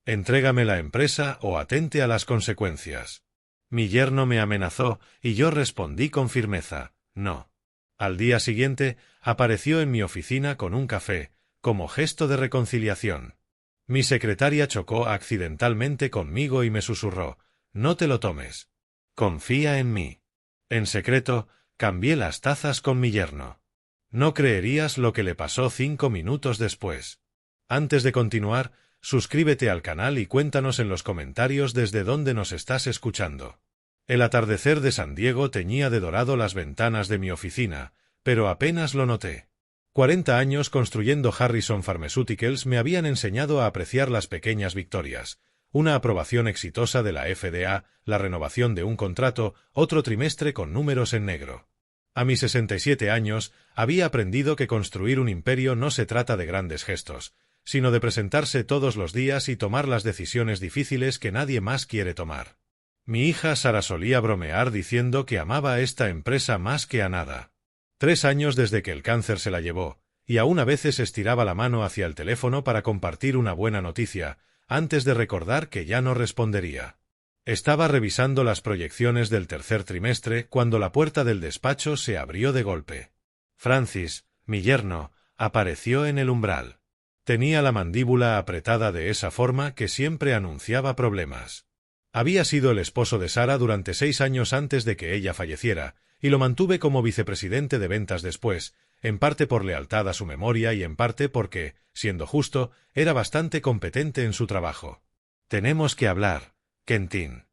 Entrégame la empresa o atente a las consecuencias. Mi yerno me amenazó y yo respondí con firmeza, no. Al día siguiente, apareció en mi oficina con un café, como gesto de reconciliación. Mi secretaria chocó accidentalmente conmigo y me susurró, no te lo tomes. Confía en mí. En secreto, cambié las tazas con mi yerno. No creerías lo que le pasó 5 minutos después. Antes de continuar, suscríbete al canal y cuéntanos en los comentarios desde dónde nos estás escuchando. El atardecer de San Diego teñía de dorado las ventanas de mi oficina, pero apenas lo noté. 40 años construyendo Harrison Pharmaceuticals me habían enseñado a apreciar las pequeñas victorias. Una aprobación exitosa de la FDA, la renovación de un contrato, otro trimestre con números en negro. A mis 67 años, había aprendido que construir un imperio no se trata de grandes gestos, sino de presentarse todos los días y tomar las decisiones difíciles que nadie más quiere tomar. Mi hija Sara solía bromear diciendo que amaba esta empresa más que a nada. 3 años desde que el cáncer se la llevó, y aún a veces estiraba la mano hacia el teléfono para compartir una buena noticia, antes de recordar que ya no respondería. Estaba revisando las proyecciones del tercer trimestre cuando la puerta del despacho se abrió de golpe. Francis, mi yerno, apareció en el umbral. Tenía la mandíbula apretada de esa forma que siempre anunciaba problemas. Había sido el esposo de Sara durante 6 años antes de que ella falleciera, y lo mantuve como vicepresidente de ventas después, en parte por lealtad a su memoria y en parte porque, siendo justo, era bastante competente en su trabajo. Tenemos que hablar, Quentin.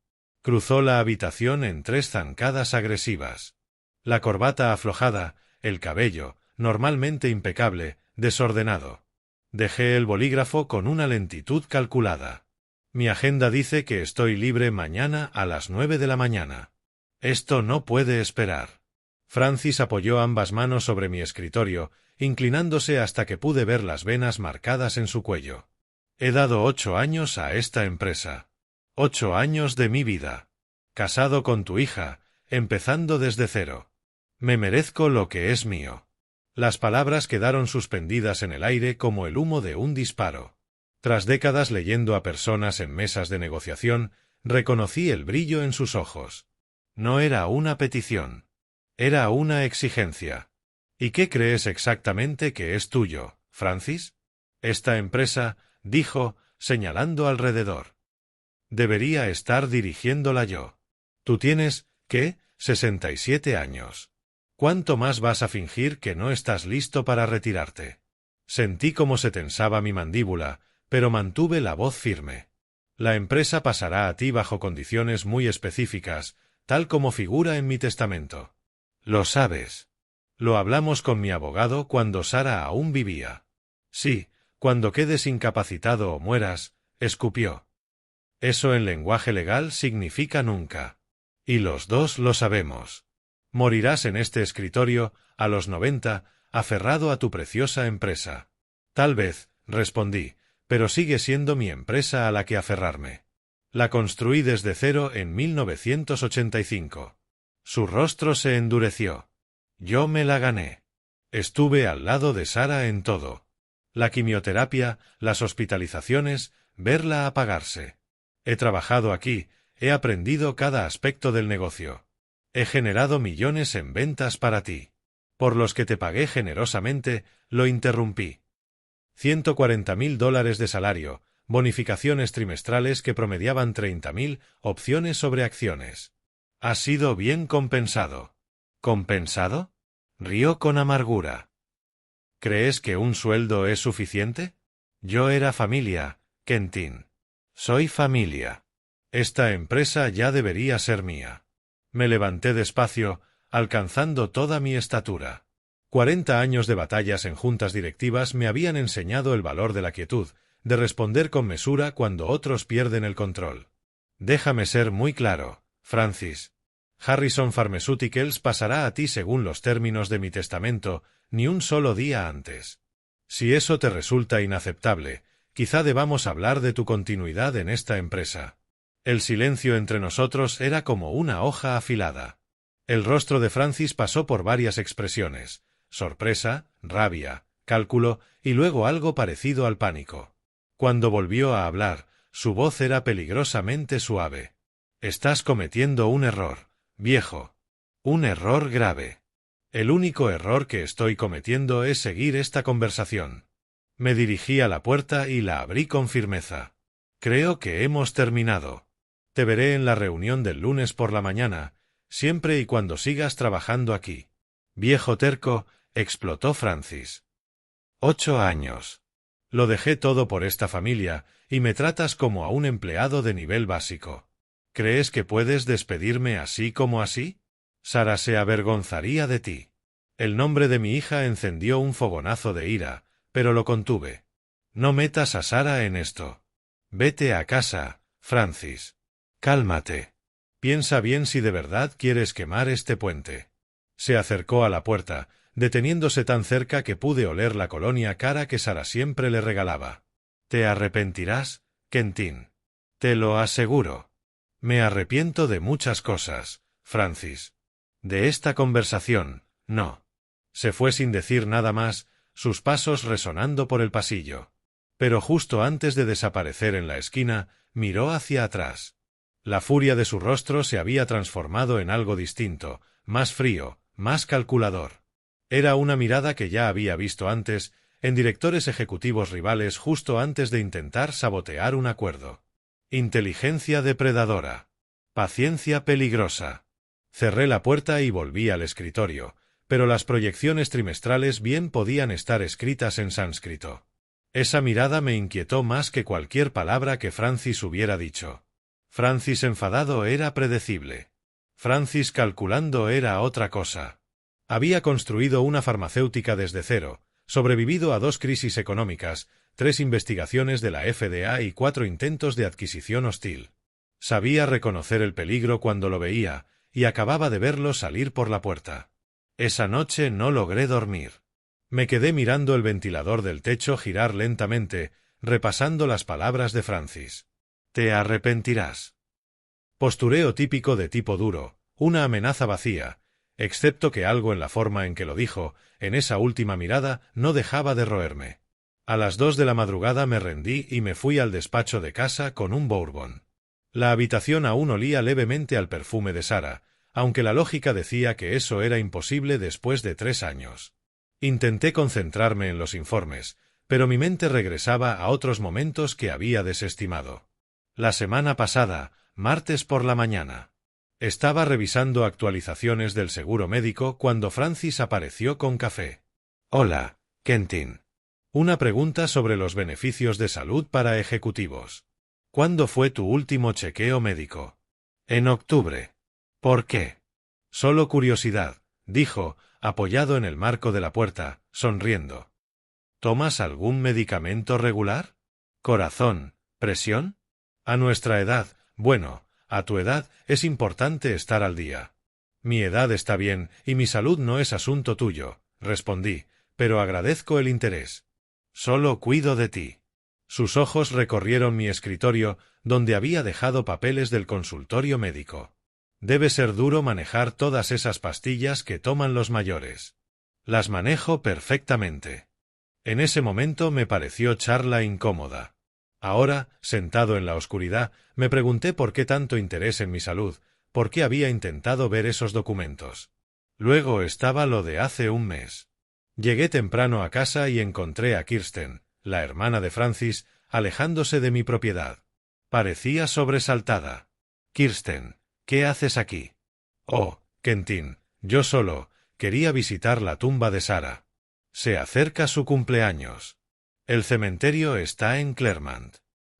Cruzó la habitación en 3 zancadas agresivas. La corbata aflojada, el cabello, normalmente impecable, desordenado. Dejé el bolígrafo con una lentitud calculada. Mi agenda dice que estoy libre mañana a las 9 de la mañana. Esto no puede esperar. Francis apoyó ambas manos sobre mi escritorio, inclinándose hasta que pude ver las venas marcadas en su cuello. He dado 8 años a esta empresa. 8 años de mi vida. Casado con tu hija, empezando desde cero. Me merezco lo que es mío. Las palabras quedaron suspendidas en el aire como el humo de un disparo. Tras décadas leyendo a personas en mesas de negociación, reconocí el brillo en sus ojos. No era una petición. Era una exigencia. ¿Y qué crees exactamente que es tuyo, Francis? Esta empresa, dijo, señalando alrededor. Debería estar dirigiéndola yo. Tú tienes, ¿qué? 67 años. ¿Cuánto más vas a fingir que no estás listo para retirarte? Sentí cómo se tensaba mi mandíbula, pero mantuve la voz firme. La empresa pasará a ti bajo condiciones muy específicas, tal como figura en mi testamento. Lo sabes. Lo hablamos con mi abogado cuando Sara aún vivía. Sí, cuando quedes incapacitado o mueras, escupió. Eso en lenguaje legal significa nunca. Y los dos lo sabemos. Morirás en este escritorio, a los 90, aferrado a tu preciosa empresa. Tal vez, respondí, pero sigue siendo mi empresa a la que aferrarme. La construí desde cero en 1985. Su rostro se endureció. Yo me la gané. Estuve al lado de Sara en todo. La quimioterapia, las hospitalizaciones, verla apagarse. He trabajado aquí, he aprendido cada aspecto del negocio. He generado millones en ventas para ti. Por los que te pagué generosamente, lo interrumpí. $140.000 de salario, bonificaciones trimestrales que promediaban 30.000, opciones sobre acciones. Has sido bien compensado. ¿Compensado? Rió con amargura. ¿Crees que un sueldo es suficiente? Yo era familia, Quentin. Soy familia. Esta empresa ya debería ser mía. Me levanté despacio, alcanzando toda mi estatura. 40 años de batallas en juntas directivas me habían enseñado el valor de la quietud, de responder con mesura cuando otros pierden el control. Déjame ser muy claro, Francis. Harrison Pharmaceuticals pasará a ti según los términos de mi testamento, ni un solo día antes. Si eso te resulta inaceptable, quizá debamos hablar de tu continuidad en esta empresa. El silencio entre nosotros era como una hoja afilada. El rostro de Francis pasó por varias expresiones: sorpresa, rabia, cálculo y luego algo parecido al pánico. Cuando volvió a hablar, Su voz era peligrosamente suave. Estás cometiendo un error, viejo. Un error grave. El único error que estoy cometiendo es seguir esta conversación. Me dirigí a la puerta y la abrí con firmeza. Creo que hemos terminado. Te veré en la reunión del lunes por la mañana, siempre y cuando sigas trabajando aquí. Viejo terco, explotó Francis. 8 años. Lo dejé todo por esta familia, y me tratas como a un empleado de nivel básico. ¿Crees que puedes despedirme así como así? Sara se avergonzaría de ti. El nombre de mi hija encendió un fogonazo de ira, pero lo contuve. No metas a Sara en esto. Vete a casa, Francis. Cálmate. Piensa bien si de verdad quieres quemar este puente. Se acercó a la puerta, deteniéndose tan cerca que pude oler la colonia cara que Sara siempre le regalaba. Te arrepentirás, Quentin. Te lo aseguro. Me arrepiento de muchas cosas, Francis. De esta conversación, no. Se fue sin decir nada más, sus pasos resonando por el pasillo. Pero justo antes de desaparecer en la esquina, miró hacia atrás. La furia de su rostro se había transformado en algo distinto, más frío, más calculador. Era una mirada que ya había visto antes, en directores ejecutivos rivales justo antes de intentar sabotear un acuerdo. Inteligencia depredadora. Paciencia peligrosa. Cerré la puerta y volví al escritorio, pero las proyecciones trimestrales bien podían estar escritas en sánscrito. Esa mirada me inquietó más que cualquier palabra que Francis hubiera dicho. Francis enfadado era predecible. Francis calculando era otra cosa. Había construido una farmacéutica desde cero, sobrevivido a 2 crisis económicas, 3 investigaciones de la FDA y 4 intentos de adquisición hostil. Sabía reconocer el peligro cuando lo veía, y acababa de verlo salir por la puerta. Esa noche no logré dormir. Me quedé mirando el ventilador del techo girar lentamente, repasando las palabras de Francis. Te arrepentirás. Postureo típico de tipo duro, una amenaza vacía, excepto que algo en la forma en que lo dijo, en esa última mirada, no dejaba de roerme. A las 2 de la madrugada me rendí y me fui al despacho de casa con un bourbon. La habitación aún olía levemente al perfume de Sara, aunque la lógica decía que eso era imposible después de 3 años. Intenté concentrarme en los informes, pero mi mente regresaba a otros momentos que había desestimado. La semana pasada, martes por la mañana. Estaba revisando actualizaciones del seguro médico cuando Francis apareció con café. Hola, Quentin. Una pregunta sobre los beneficios de salud para ejecutivos. ¿Cuándo fue tu último chequeo médico? En octubre. ¿Por qué? Solo curiosidad, dijo, apoyado en el marco de la puerta, sonriendo. ¿Tomas algún medicamento regular? ¿Corazón? ¿Presión? A nuestra edad, bueno, a tu edad es importante estar al día. Mi edad está bien y mi salud no es asunto tuyo, respondí, pero agradezco el interés. Solo cuido de ti. Sus ojos recorrieron mi escritorio, donde había dejado papeles del consultorio médico. Debe ser duro manejar todas esas pastillas que toman los mayores. Las manejo perfectamente. En ese momento me pareció charla incómoda. Ahora, sentado en la oscuridad, me pregunté por qué tanto interés en mi salud, por qué había intentado ver esos documentos. Luego estaba lo de hace un mes. Llegué temprano a casa y encontré a Kirsten, la hermana de Francis, alejándose de mi propiedad. Parecía sobresaltada. Kirsten, ¿qué haces aquí? Oh, Quentin, yo solo, quería visitar la tumba de Sara. Se acerca su cumpleaños. El cementerio está en Claremont.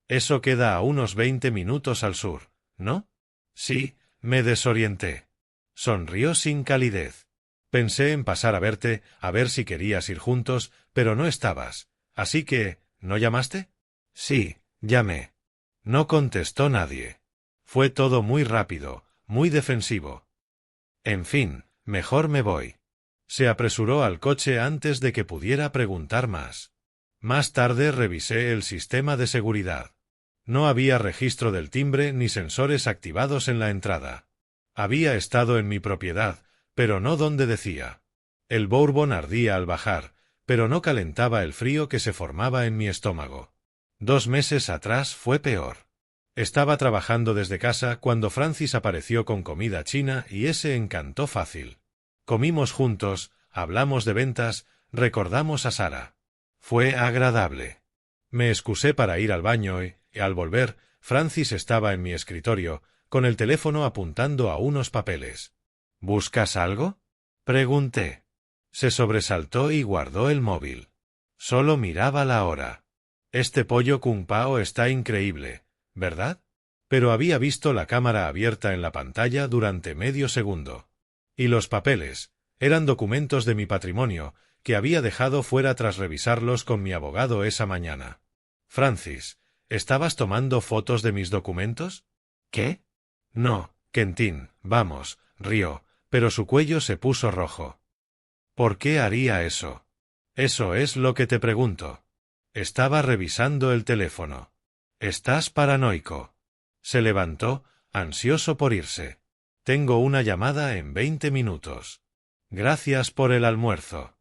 Eso queda a unos 20 minutos al sur, ¿no? Sí, me desorienté. Sonrió sin calidez. Pensé en pasar a verte, a ver si querías ir juntos, pero no estabas. Así que, ¿no llamaste? Sí, llamé. No contestó nadie. Fue todo muy rápido, muy defensivo. En fin, mejor me voy. Se apresuró al coche antes de que pudiera preguntar más. Más tarde revisé el sistema de seguridad. No había registro del timbre ni sensores activados en la entrada. Había estado en mi propiedad, pero no donde decía. El bourbon ardía al bajar, pero no calentaba el frío que se formaba en mi estómago. 2 meses atrás fue peor. Estaba trabajando desde casa cuando Francis apareció con comida china y ese encantó fácil. Comimos juntos, hablamos de ventas, recordamos a Sara. Fue agradable. Me excusé para ir al baño y, al volver, Francis estaba en mi escritorio, con el teléfono apuntando a unos papeles. ¿Buscas algo?, pregunté. Se sobresaltó y guardó el móvil. Solo miraba la hora. Este pollo kung pao está increíble, ¿verdad? Pero había visto la cámara abierta en la pantalla durante medio segundo. Y los papeles eran documentos de mi patrimonio, que había dejado fuera tras revisarlos con mi abogado esa mañana. Francis, ¿estabas tomando fotos de mis documentos? ¿Qué? No, Quentin, vamos, rió, pero su cuello se puso rojo. ¿Por qué haría eso? Eso es lo que te pregunto. Estaba revisando el teléfono. Estás paranoico. Se levantó, ansioso por irse. Tengo una llamada en 20 minutos. Gracias por el almuerzo.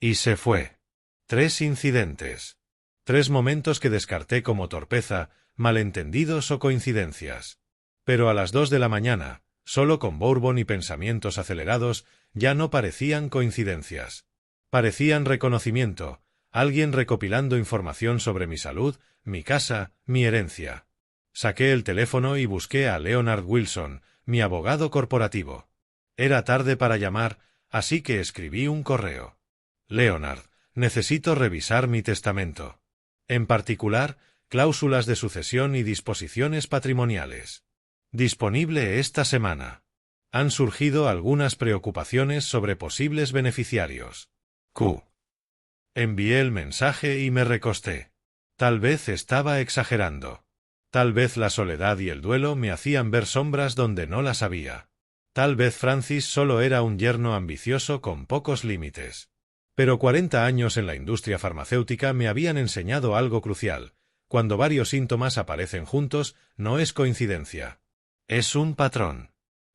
Y se fue. 3 incidentes. 3 momentos que descarté como torpeza, malentendidos o coincidencias. Pero a las 2 de la mañana, solo con bourbon y pensamientos acelerados, ya no parecían coincidencias. Parecían reconocimiento, alguien recopilando información sobre mi salud, mi casa, mi herencia. Saqué el teléfono y busqué a Leonard Wilson, mi abogado corporativo. Era tarde para llamar, así que escribí un correo. Leonard, necesito revisar mi testamento. En particular, cláusulas de sucesión y disposiciones patrimoniales. Disponible esta semana. Han surgido algunas preocupaciones sobre posibles beneficiarios. Q. Envié el mensaje y me recosté. Tal vez estaba exagerando. Tal vez la soledad y el duelo me hacían ver sombras donde no las había. Tal vez Francis solo era un yerno ambicioso con pocos límites. Pero 40 años en la industria farmacéutica me habían enseñado algo crucial. Cuando varios síntomas aparecen juntos, no es coincidencia. Es un patrón.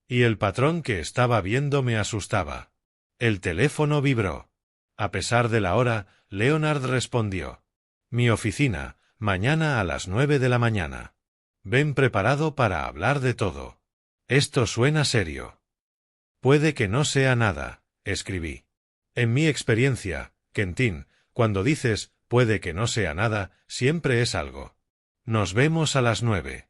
Y el patrón que estaba viendo me asustaba. El teléfono vibró. A pesar de la hora, Leonard respondió. Mi oficina, mañana a las 9 de la mañana. Ven preparado para hablar de todo. Esto suena serio. Puede que no sea nada, escribí. En mi experiencia, Quentin, cuando dices puede que no sea nada, siempre es algo. Nos vemos a las 9.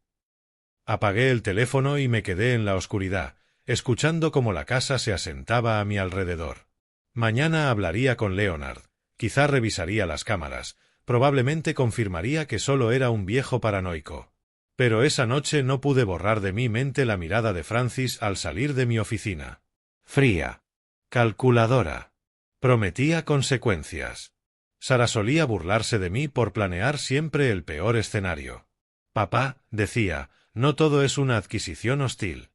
Apagué el teléfono y me quedé en la oscuridad, escuchando cómo la casa se asentaba a mi alrededor. Mañana hablaría con Leonard, quizá revisaría las cámaras, probablemente confirmaría que solo era un viejo paranoico. Pero esa noche no pude borrar de mi mente la mirada de Francis al salir de mi oficina. Fría. Calculadora. Prometía consecuencias. Sara solía burlarse de mí por planear siempre el peor escenario. Papá, decía, no todo es una adquisición hostil.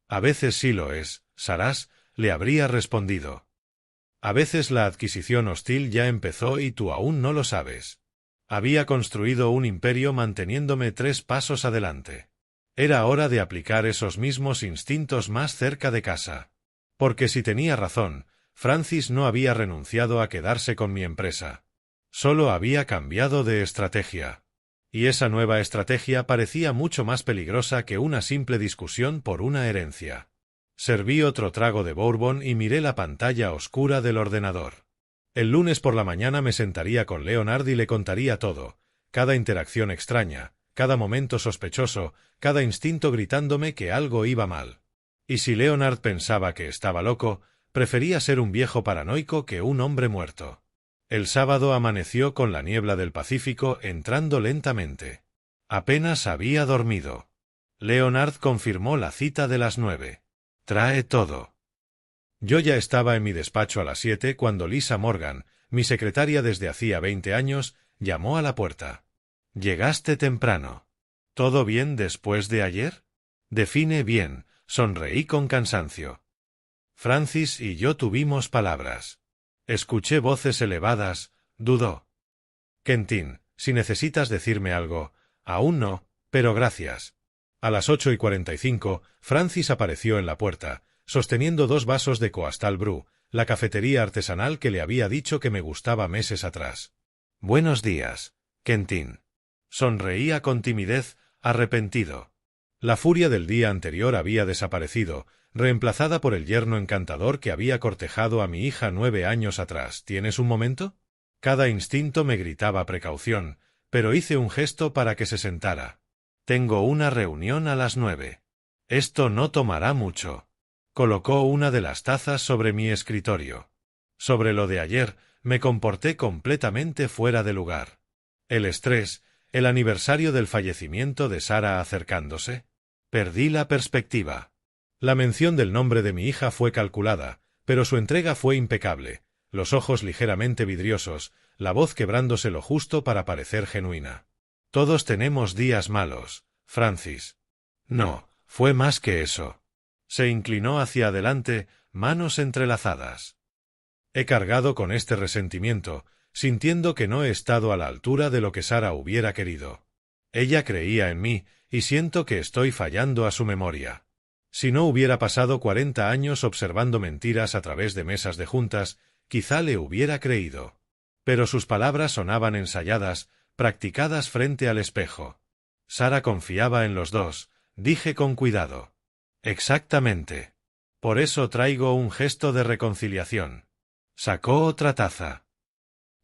A veces sí lo es, Sarás, le habría respondido. A veces la adquisición hostil ya empezó y tú aún no lo sabes. Había construido un imperio manteniéndome 3 pasos adelante. Era hora de aplicar esos mismos instintos más cerca de casa. Porque si tenía razón, Francis no había renunciado a quedarse con mi empresa. Solo había cambiado de estrategia. Y esa nueva estrategia parecía mucho más peligrosa que una simple discusión por una herencia. Serví otro trago de bourbon y miré la pantalla oscura del ordenador. El lunes por la mañana me sentaría con Leonard y le contaría todo, cada interacción extraña, cada momento sospechoso, cada instinto gritándome que algo iba mal. Y si Leonard pensaba que estaba loco, prefería ser un viejo paranoico que un hombre muerto. El sábado amaneció con la niebla del Pacífico entrando lentamente. Apenas había dormido. Leonard confirmó la cita de las 9. Trae todo. Yo ya estaba en mi despacho a las 7 cuando Lisa Morgan, mi secretaria desde hacía 20 años, llamó a la puerta. Llegaste temprano. ¿Todo bien después de ayer? Define bien, sonreí con cansancio. Francis y yo tuvimos palabras. Escuché voces elevadas, dudó. Quentin, si necesitas decirme algo, aún no, pero gracias. A las 8:45, Francis apareció en la puerta, sosteniendo 2 vasos de Coastal Brew, la cafetería artesanal que le había dicho que me gustaba meses atrás. Buenos días, Quentin. Sonreía con timidez, arrepentido. La furia del día anterior había desaparecido, reemplazada por el yerno encantador que había cortejado a mi hija 9 años atrás. ¿Tienes un momento? Cada instinto me gritaba precaución, pero hice un gesto para que se sentara. Tengo una reunión a las 9. Esto no tomará mucho. Colocó una de las tazas sobre mi escritorio. Sobre lo de ayer, me comporté completamente fuera de lugar. El estrés, el aniversario del fallecimiento de Sara acercándose. Perdí la perspectiva. La mención del nombre de mi hija fue calculada, pero su entrega fue impecable, los ojos ligeramente vidriosos, la voz quebrándose lo justo para parecer genuina. Todos tenemos días malos, Francis. No, fue más que eso. Se inclinó hacia adelante, manos entrelazadas. He cargado con este resentimiento, sintiendo que no he estado a la altura de lo que Sara hubiera querido. Ella creía en mí, y siento que estoy fallando a su memoria. Si no hubiera pasado 40 años observando mentiras a través de mesas de juntas, quizá le hubiera creído. Pero sus palabras sonaban ensayadas, practicadas frente al espejo. Sara confiaba en los dos, dije con cuidado. Exactamente. Por eso traigo un gesto de reconciliación. Sacó otra taza.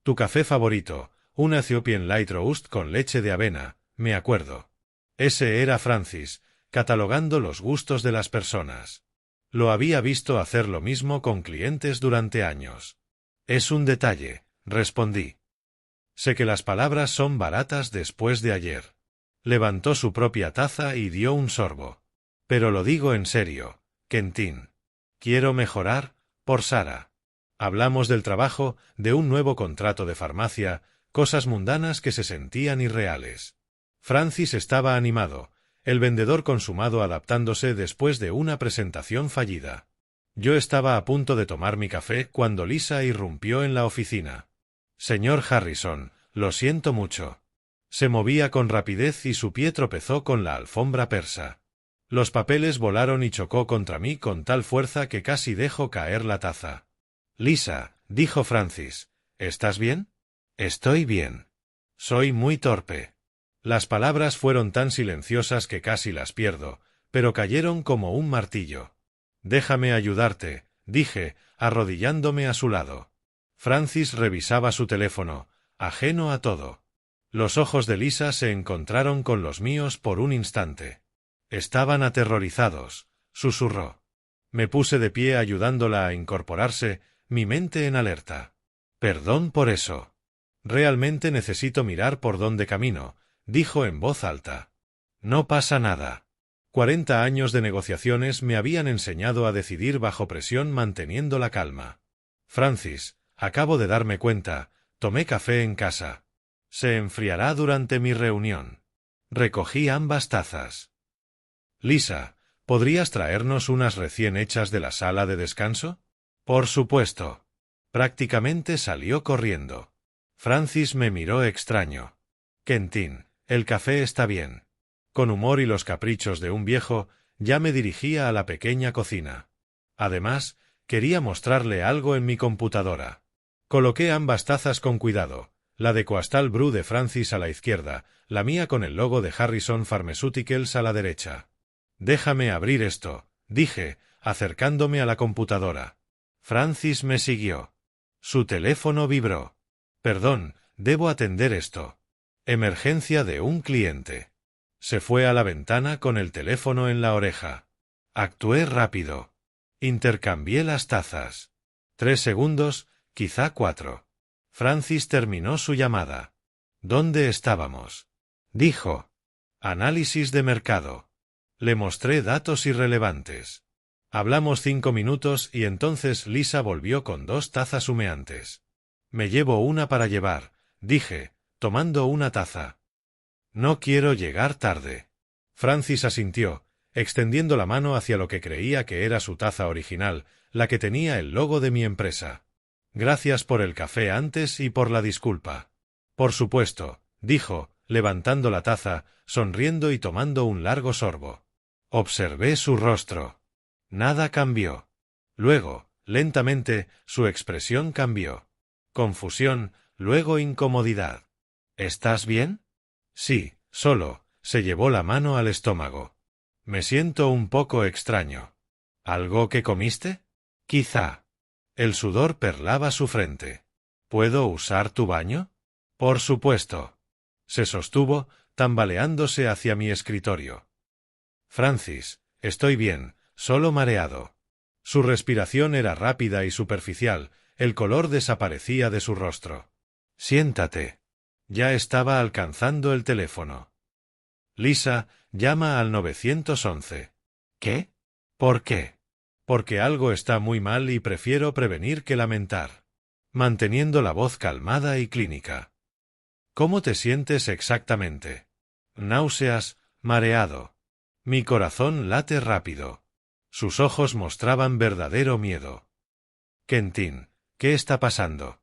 Tu café favorito, un Ethiopian Light Roast con leche de avena, me acuerdo. Ese era Francis, catalogando los gustos de las personas. Lo había visto hacer lo mismo con clientes durante años. Es un detalle, respondí. Sé que las palabras son baratas después de ayer. Levantó su propia taza y dio un sorbo. Pero lo digo en serio, Quentin. Quiero mejorar, por Sara. Hablamos del trabajo, de un nuevo contrato de farmacia, cosas mundanas que se sentían irreales. Francis estaba animado, el vendedor consumado adaptándose después de una presentación fallida. Yo estaba a punto de tomar mi café cuando Lisa irrumpió en la oficina. Señor Harrison, lo siento mucho. Se movía con rapidez y su pie tropezó con la alfombra persa. Los papeles volaron y chocó contra mí con tal fuerza que casi dejó caer la taza. Lisa, dijo Francis, ¿estás bien? Estoy bien. Soy muy torpe. Las palabras fueron tan silenciosas que casi las pierdo, pero cayeron como un martillo. Déjame ayudarte, dije, arrodillándome a su lado. Francis revisaba su teléfono, ajeno a todo. Los ojos de Lisa se encontraron con los míos por un instante. Estaban aterrorizados, susurró. Me puse de pie ayudándola a incorporarse, mi mente en alerta. Perdón por eso. Realmente necesito mirar por dónde camino, dijo en voz alta. No pasa nada. 40 años de negociaciones me habían enseñado a decidir bajo presión manteniendo la calma. Francis, acabo de darme cuenta, tomé café en casa. Se enfriará durante mi reunión. Recogí ambas tazas. Lisa, ¿podrías traernos unas recién hechas de la sala de descanso? Por supuesto. Prácticamente salió corriendo. Francis me miró extraño. Quentin, el café está bien. Con humor y los caprichos de un viejo, ya me dirigía a la pequeña cocina. Además, quería mostrarle algo en mi computadora. Coloqué ambas tazas con cuidado, la de Coastal Brew de Francis a la izquierda, la mía con el logo de Harrison Pharmaceuticals a la derecha. Déjame abrir esto, dije, acercándome a la computadora. Francis me siguió. Su teléfono vibró. Perdón, debo atender esto. Emergencia de un cliente. Se fue a la ventana con el teléfono en la oreja. Actué rápido. Intercambié las tazas. 3 segundos, quizá 4. Francis terminó su llamada. ¿Dónde estábamos? Dijo. Análisis de mercado. Le mostré datos irrelevantes. Hablamos 5 minutos y entonces Lisa volvió con 2 tazas humeantes. Me llevo una para llevar, dije, tomando una taza. No quiero llegar tarde. Francis asintió, extendiendo la mano hacia lo que creía que era su taza original, la que tenía el logo de mi empresa. Gracias por el café antes y por la disculpa. Por supuesto, dijo, levantando la taza, sonriendo y tomando un largo sorbo. Observé su rostro. Nada cambió. Luego, lentamente, su expresión cambió. Confusión, luego incomodidad. ¿Estás bien? Sí, solo, se llevó la mano al estómago. Me siento un poco extraño. ¿Algo que comiste? Quizá. El sudor perlaba su frente. ¿Puedo usar tu baño? Por supuesto. Se sostuvo, tambaleándose hacia mi escritorio. Francis, estoy bien, solo mareado. Su respiración era rápida y superficial, el color desaparecía de su rostro. Siéntate. Ya estaba alcanzando el teléfono. Lisa, llama al 911. ¿Qué? ¿Por qué? Porque algo está muy mal y prefiero prevenir que lamentar. Manteniendo la voz calmada y clínica. ¿Cómo te sientes exactamente? Náuseas, mareado. Mi corazón late rápido. Sus ojos mostraban verdadero miedo. Quentin, ¿qué está pasando?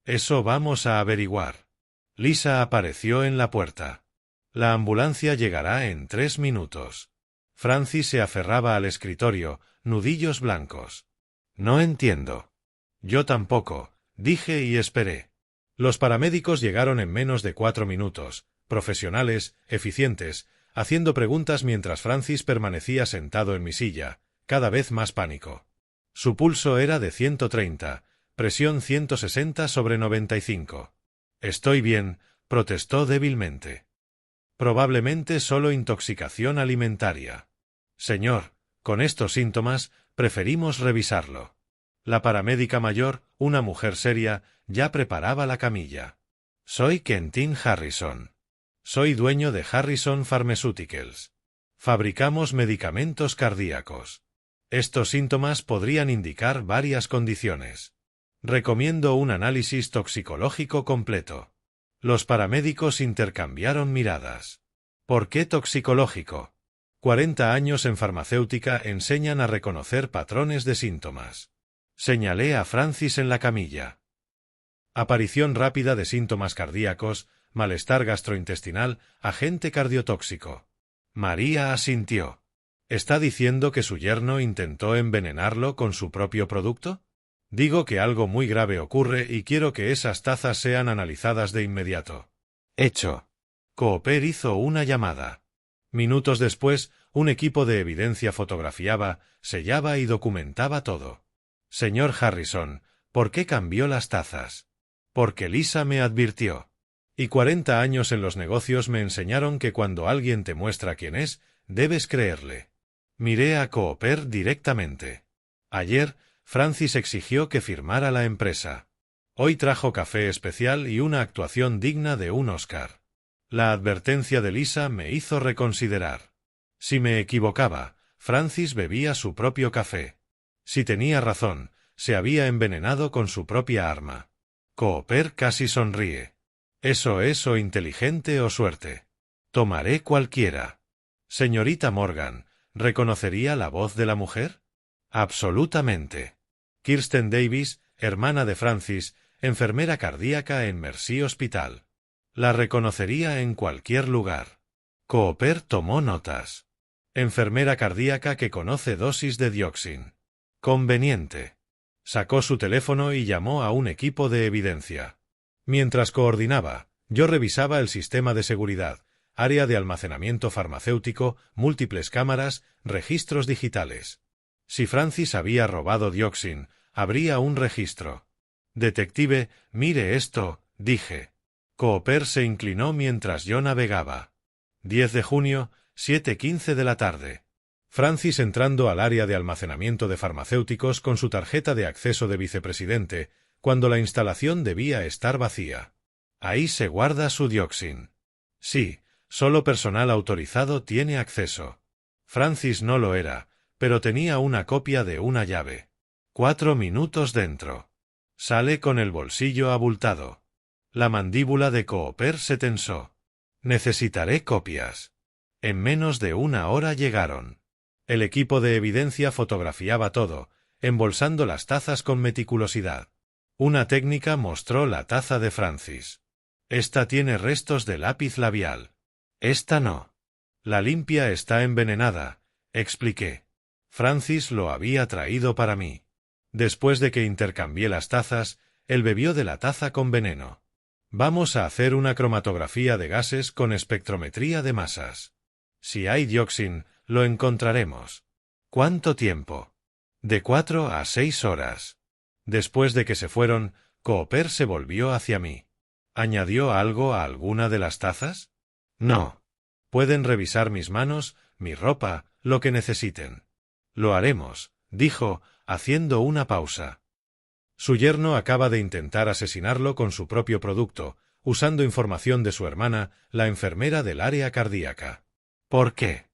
Eso vamos a averiguar. Lisa apareció en la puerta. La ambulancia llegará en 3 minutos. Francis se aferraba al escritorio, nudillos blancos. No entiendo. Yo tampoco, dije y esperé. Los paramédicos llegaron en menos de 4 minutos, profesionales, eficientes, haciendo preguntas mientras Francis permanecía sentado en mi silla, cada vez más pánico. Su pulso era de 130, presión 160/95. Estoy bien, protestó débilmente. Probablemente solo intoxicación alimentaria. Señor, con estos síntomas, preferimos revisarlo. La paramédica mayor, una mujer seria, ya preparaba la camilla. Soy Quentin Harrison. Soy dueño de Harrison Pharmaceuticals. Fabricamos medicamentos cardíacos. Estos síntomas podrían indicar varias condiciones. Recomiendo un análisis toxicológico completo. Los paramédicos intercambiaron miradas. ¿Por qué toxicológico? 40 años en farmacéutica enseñan a reconocer patrones de síntomas. Señalé a Francis en la camilla. Aparición rápida de síntomas cardíacos, malestar gastrointestinal, agente cardiotóxico. María asintió. ¿Está diciendo que su yerno intentó envenenarlo con su propio producto? Digo que algo muy grave ocurre y quiero que esas tazas sean analizadas de inmediato. Hecho. Cooper hizo una llamada. Minutos después, un equipo de evidencia fotografiaba, sellaba y documentaba todo. Señor Harrison, ¿por qué cambió las tazas? Porque Lisa me advirtió. Y 40 años en los negocios me enseñaron que cuando alguien te muestra quién es, debes creerle. Miré a Cooper directamente. Ayer, Francis exigió que firmara la empresa. Hoy trajo café especial y una actuación digna de un Oscar. La advertencia de Lisa me hizo reconsiderar. Si me equivocaba, Francis bebía su propio café. Si tenía razón, se había envenenado con su propia arma. Cooper casi sonríe. Eso es o inteligente o suerte. Tomaré cualquiera. Señorita Morgan, ¿reconocería la voz de la mujer? Absolutamente. Kirsten Davis, hermana de Francis, enfermera cardíaca en Mercy Hospital. La reconocería en cualquier lugar. Cooper tomó notas. Enfermera cardíaca que conoce dosis de dioxin. Conveniente. Sacó su teléfono y llamó a un equipo de evidencia. Mientras coordinaba, yo revisaba el sistema de seguridad, área de almacenamiento farmacéutico, múltiples cámaras, registros digitales. Si Francis había robado dioxin, habría un registro. Detective, mire esto, dije. Cooper se inclinó mientras yo navegaba. 10 de junio, 7:15 de la tarde. Francis entrando al área de almacenamiento de farmacéuticos con su tarjeta de acceso de vicepresidente, cuando la instalación debía estar vacía. Ahí se guarda su dioxin. Sí, solo personal autorizado tiene acceso. Francis no lo era, pero tenía una copia de una llave. 4 minutos dentro. Sale con el bolsillo abultado. La mandíbula de Cooper se tensó. Necesitaré copias. En menos de una hora llegaron. El equipo de evidencia fotografiaba todo, embolsando las tazas con meticulosidad. Una técnica mostró la taza de Francis. Esta tiene restos de lápiz labial. Esta no. La limpia está envenenada, expliqué. Francis lo había traído para mí. Después de que intercambié las tazas, él bebió de la taza con veneno. Vamos a hacer una cromatografía de gases con espectrometría de masas. Si hay dioxin, lo encontraremos. ¿Cuánto tiempo? De 4 a 6 horas. Después de que se fueron, Cooper se volvió hacia mí. ¿Añadió algo a alguna de las tazas? No. Pueden revisar mis manos, mi ropa, lo que necesiten. Lo haremos, dijo, haciendo una pausa. Su yerno acaba de intentar asesinarlo con su propio producto, usando información de su hermana, la enfermera del área cardíaca. ¿Por qué?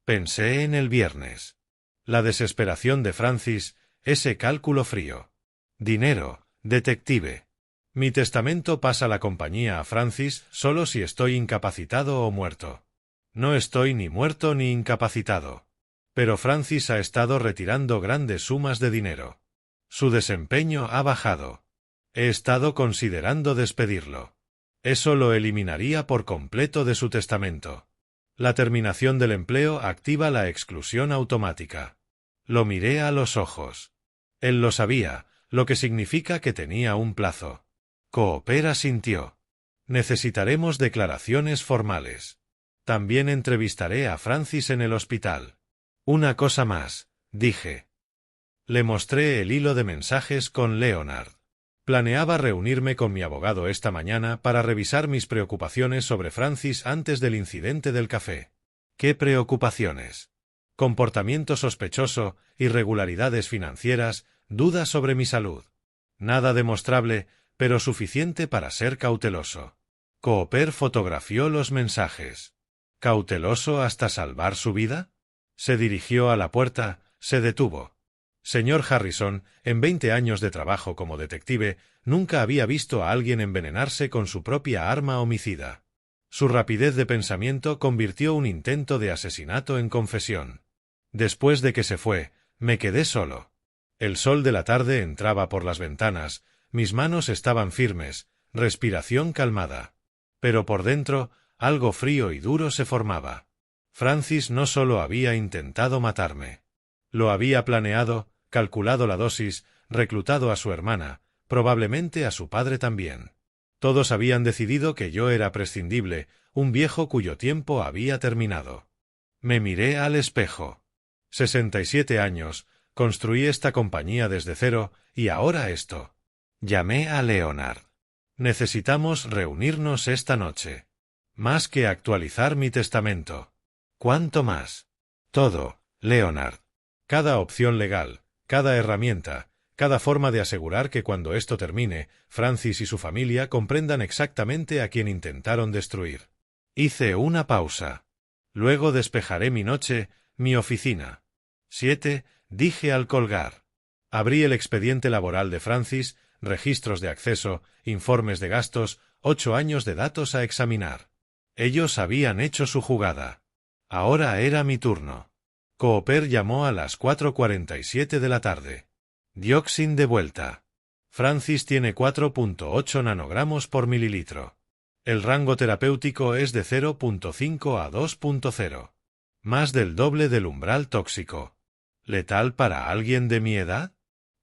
Pensé en el viernes. La desesperación de Francis, ese cálculo frío. Dinero, detective. Mi testamento pasa la compañía a Francis solo si estoy incapacitado o muerto. No estoy ni muerto ni incapacitado. Pero Francis ha estado retirando grandes sumas de dinero. Su desempeño ha bajado. He estado considerando despedirlo. Eso lo eliminaría por completo de su testamento. La terminación del empleo activa la exclusión automática. Lo miré a los ojos. Él lo sabía, lo que significa que tenía un plazo. Cooper asintió. Necesitaremos declaraciones formales. También entrevistaré a Francis en el hospital. Una cosa más, dije. Le mostré el hilo de mensajes con Leonard. Planeaba reunirme con mi abogado esta mañana para revisar mis preocupaciones sobre Francis antes del incidente del café. ¿Qué preocupaciones? Comportamiento sospechoso, irregularidades financieras, dudas sobre mi salud. Nada demostrable, pero suficiente para ser cauteloso. Cooper fotografió los mensajes. ¿Cauteloso hasta salvar su vida? Se dirigió a la puerta, se detuvo. Señor Harrison, en 20 años de trabajo como detective, nunca había visto a alguien envenenarse con su propia arma homicida. Su rapidez de pensamiento convirtió un intento de asesinato en confesión. Después de que se fue, me quedé solo. El sol de la tarde entraba por las ventanas, mis manos estaban firmes, respiración calmada. Pero por dentro, algo frío y duro se formaba. Francis no solo había intentado matarme. Lo había planeado, calculado la dosis, reclutado a su hermana, probablemente a su padre también. Todos habían decidido que yo era prescindible, un viejo cuyo tiempo había terminado. Me miré al espejo. 67 años, construí esta compañía desde cero, y ahora esto. Llamé a Leonard. Necesitamos reunirnos esta noche. Más que actualizar mi testamento. ¿Cuánto más? Todo, Leonard. Cada opción legal, cada herramienta, cada forma de asegurar que cuando esto termine, Francis y su familia comprendan exactamente a quién intentaron destruir. Hice una pausa. Luego despejaré mi noche, mi oficina. 7, dije al colgar. Abrí el expediente laboral de Francis, registros de acceso, informes de gastos, 8 años de datos a examinar. Ellos habían hecho su jugada. Ahora era mi turno. Cooper llamó a las 4:47 de la tarde. Dioxin de vuelta. Francis tiene 4.8 nanogramos por mililitro. El rango terapéutico es de 0.5 a 2.0. Más del doble del umbral tóxico. ¿Letal para alguien de mi edad?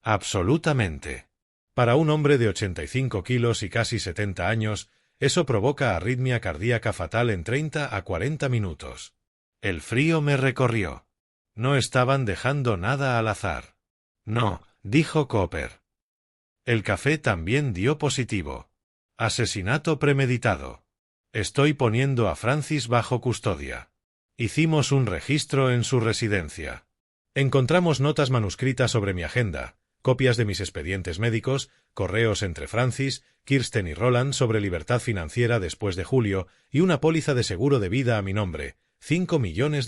Absolutamente. Para un hombre de 85 kilos y casi 70 años, eso provoca arritmia cardíaca fatal en 30 a 40 minutos. El frío me recorrió. No estaban dejando nada al azar. No, dijo Cooper. El café también dio positivo. Asesinato premeditado. Estoy poniendo a Francis bajo custodia. Hicimos un registro en su residencia. Encontramos notas manuscritas sobre mi agenda, copias de mis expedientes médicos, correos entre Francis, Kirsten y Roland sobre libertad financiera después de julio y una póliza de seguro de vida a mi nombre, $5 millones.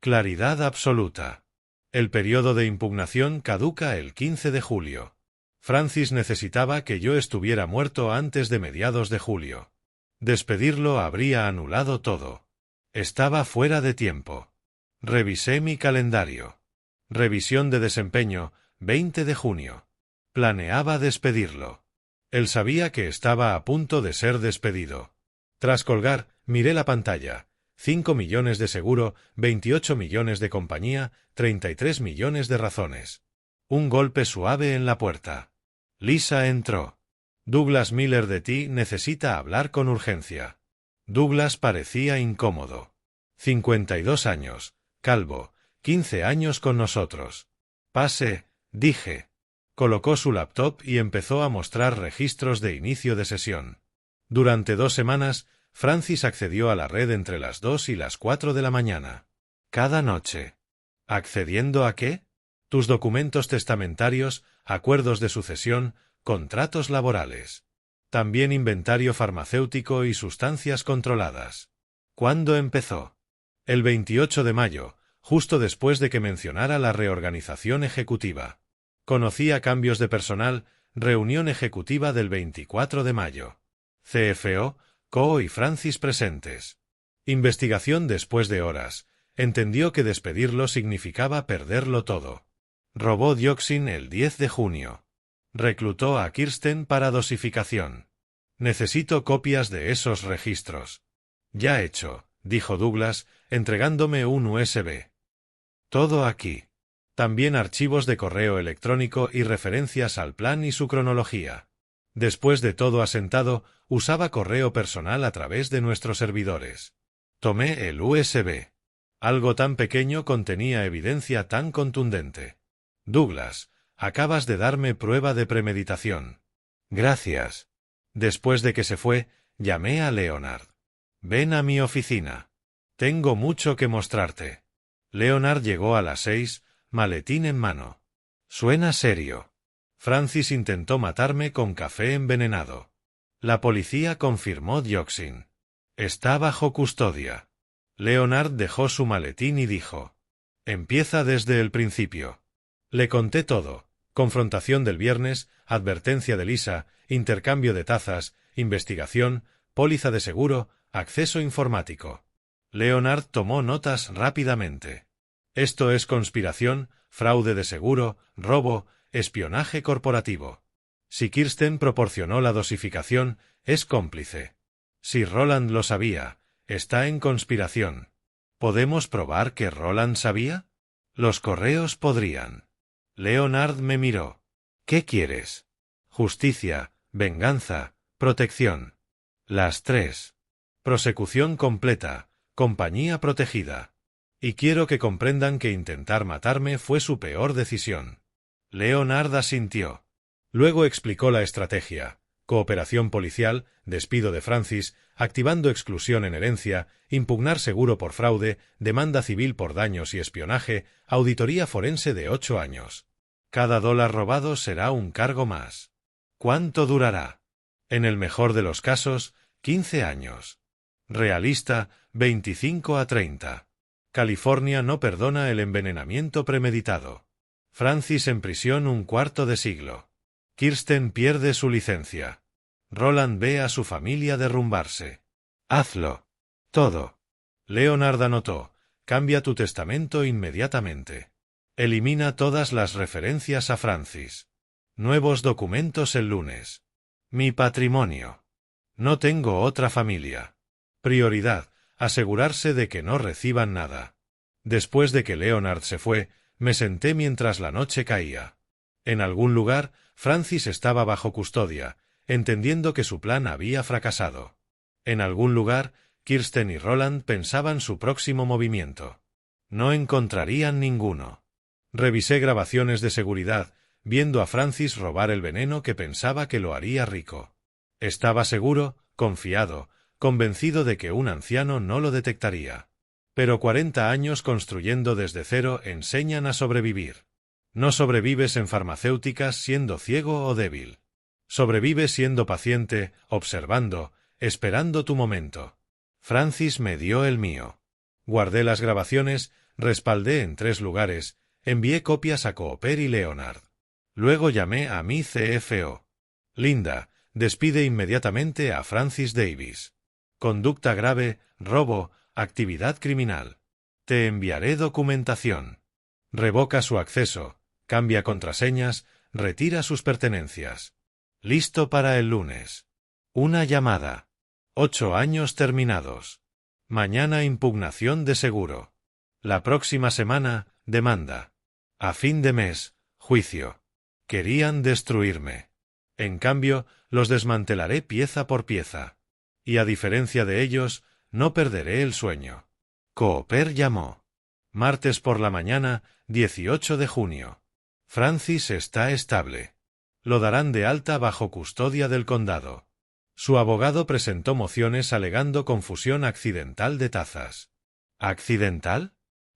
Claridad absoluta. El periodo de impugnación caduca el 15 de julio. Francis necesitaba que yo estuviera muerto antes de mediados de julio. Despedirlo habría anulado todo. Estaba fuera de tiempo. Revisé mi calendario. Revisión de desempeño, 20 de junio. Planeaba despedirlo. Él sabía que estaba a punto de ser despedido. Tras colgar, miré la pantalla. 5 millones de seguro, 28 millones de compañía, 33 millones de razones. Un golpe suave en la puerta. Lisa entró. Douglas Miller de ti necesita hablar con urgencia. Douglas parecía incómodo. 52 años, calvo, 15 años con nosotros. Pase, dije. Colocó su laptop y empezó a mostrar registros de inicio de sesión. Durante 2 semanas, Francis accedió a la red entre las 2 y las 4 de la mañana. Cada noche. ¿Accediendo a qué? Tus documentos testamentarios, acuerdos de sucesión, contratos laborales. También inventario farmacéutico y sustancias controladas. ¿Cuándo empezó? El 28 de mayo, justo después de que mencionara la reorganización ejecutiva. Conocía cambios de personal, reunión ejecutiva del 24 de mayo. CFO, Co y Francis presentes. Investigación después de horas. Entendió que despedirlo significaba perderlo todo. Robó Dioxin el 10 de junio. Reclutó a Kirsten para dosificación. Necesito copias de esos registros. Ya hecho, dijo Douglas, entregándome un USB. Todo aquí. También archivos de correo electrónico y referencias al plan y su cronología. Después de todo asentado, usaba correo personal a través de nuestros servidores. Tomé el USB. Algo tan pequeño contenía evidencia tan contundente. Douglas, acabas de darme prueba de premeditación. Gracias. Después de que se fue, llamé a Leonard. Ven a mi oficina. Tengo mucho que mostrarte. Leonard llegó a las 6, maletín en mano. Suena serio. Francis intentó matarme con café envenenado. La policía confirmó Dioxin. Está bajo custodia. Leonard dejó su maletín y dijo. Empieza desde el principio. Le conté todo. Confrontación del viernes, advertencia de Lisa, intercambio de tazas, investigación, póliza de seguro, acceso informático. Leonard tomó notas rápidamente. Esto es conspiración, fraude de seguro, robo, espionaje corporativo. Si Kirsten proporcionó la dosificación, es cómplice. Si Roland lo sabía, está en conspiración. ¿Podemos probar que Roland sabía? Los correos podrían. Leonard me miró. ¿Qué quieres? Justicia, venganza, protección. Las 3. Prosecución completa, compañía protegida. Y quiero que comprendan que intentar matarme fue su peor decisión. Leonard asintió. Luego explicó la estrategia. Cooperación policial, despido de Francis, activando exclusión en herencia, impugnar seguro por fraude, demanda civil por daños y espionaje, auditoría forense de 8 años. Cada dólar robado será un cargo más. ¿Cuánto durará? En el mejor de los casos, 15 años. Realista, 25 a 30. California no perdona el envenenamiento premeditado. Francis en prisión un cuarto de siglo. Kirsten pierde su licencia. Roland ve a su familia derrumbarse. Hazlo. Todo. Leonard anotó. Cambia tu testamento inmediatamente. Elimina todas las referencias a Francis. Nuevos documentos el lunes. Mi patrimonio. No tengo otra familia. Prioridad, asegurarse de que no reciban nada. Después de que Leonard se fue, me senté mientras la noche caía. En algún lugar, Francis estaba bajo custodia, entendiendo que su plan había fracasado. En algún lugar, Kirsten y Roland pensaban su próximo movimiento. No encontrarían ninguno. Revisé grabaciones de seguridad, viendo a Francis robar el veneno que pensaba que lo haría rico. Estaba seguro, confiado, convencido de que un anciano no lo detectaría. Pero 40 años construyendo desde cero enseñan a sobrevivir. No sobrevives en farmacéuticas siendo ciego o débil. Sobrevives siendo paciente, observando, esperando tu momento. Francis me dio el mío. Guardé las grabaciones, respaldé en 3 lugares, envié copias a Cooper y Leonard. Luego llamé a mi CFO. Linda, despide inmediatamente a Francis Davis. Conducta grave, robo, actividad criminal. Te enviaré documentación. Revoca su acceso, cambia contraseñas, retira sus pertenencias. Listo para el lunes. Una llamada. 8 años terminados. Mañana impugnación de seguro. La próxima semana, demanda. A fin de mes, juicio. Querían destruirme. En cambio, Los desmantelaré pieza por pieza. Y a diferencia de ellos, no perderé el sueño. Cooper llamó. Martes por la mañana, 18 de junio. Francis está estable. Lo darán de alta bajo custodia del condado. Su abogado presentó mociones alegando confusión accidental de tazas. ¿Accidental?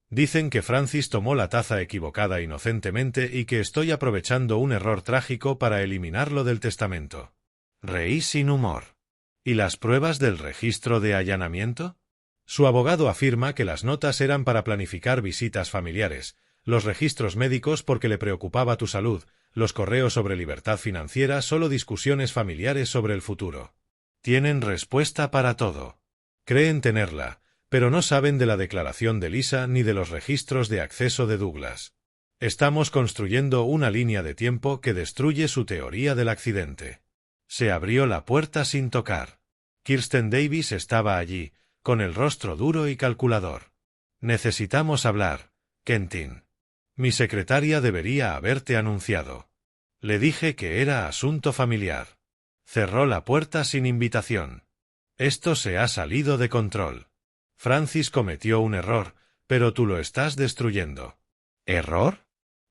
Dicen que Francis tomó la taza equivocada inocentemente y que estoy aprovechando un error trágico para eliminarlo del testamento. Reí sin humor. ¿Y las pruebas del registro de allanamiento? Su abogado afirma que las notas eran para planificar visitas familiares, los registros médicos porque le preocupaba tu salud, los correos sobre libertad financiera solo discusiones familiares sobre el futuro. Tienen respuesta para todo. Creen tenerla, pero no saben de la declaración de Lisa ni de los registros de acceso de Douglas. Estamos construyendo una línea de tiempo que destruye su teoría del accidente. Se abrió la puerta sin tocar. Kirsten Davis estaba allí, con el rostro duro y calculador. Necesitamos hablar, Quentin. Mi secretaria debería haberte anunciado. Le dije que era asunto familiar. Cerró la puerta sin invitación. Esto se ha salido de control. Francis cometió un error, pero tú lo estás destruyendo. ¿Error?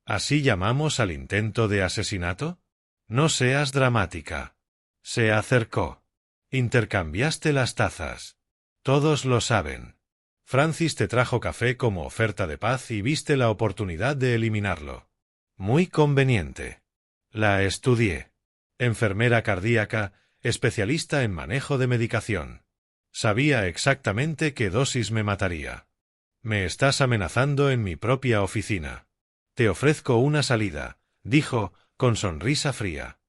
¿Así llamamos al intento de asesinato? No seas dramática. Se acercó. Intercambiaste las tazas. Todos lo saben. Francis te trajo café como oferta de paz y viste la oportunidad de eliminarlo. Muy conveniente. La estudié. Enfermera cardíaca, especialista en manejo de medicación. Sabía exactamente qué dosis me mataría. Me estás amenazando en mi propia oficina. Te ofrezco una salida, dijo, con sonrisa fría.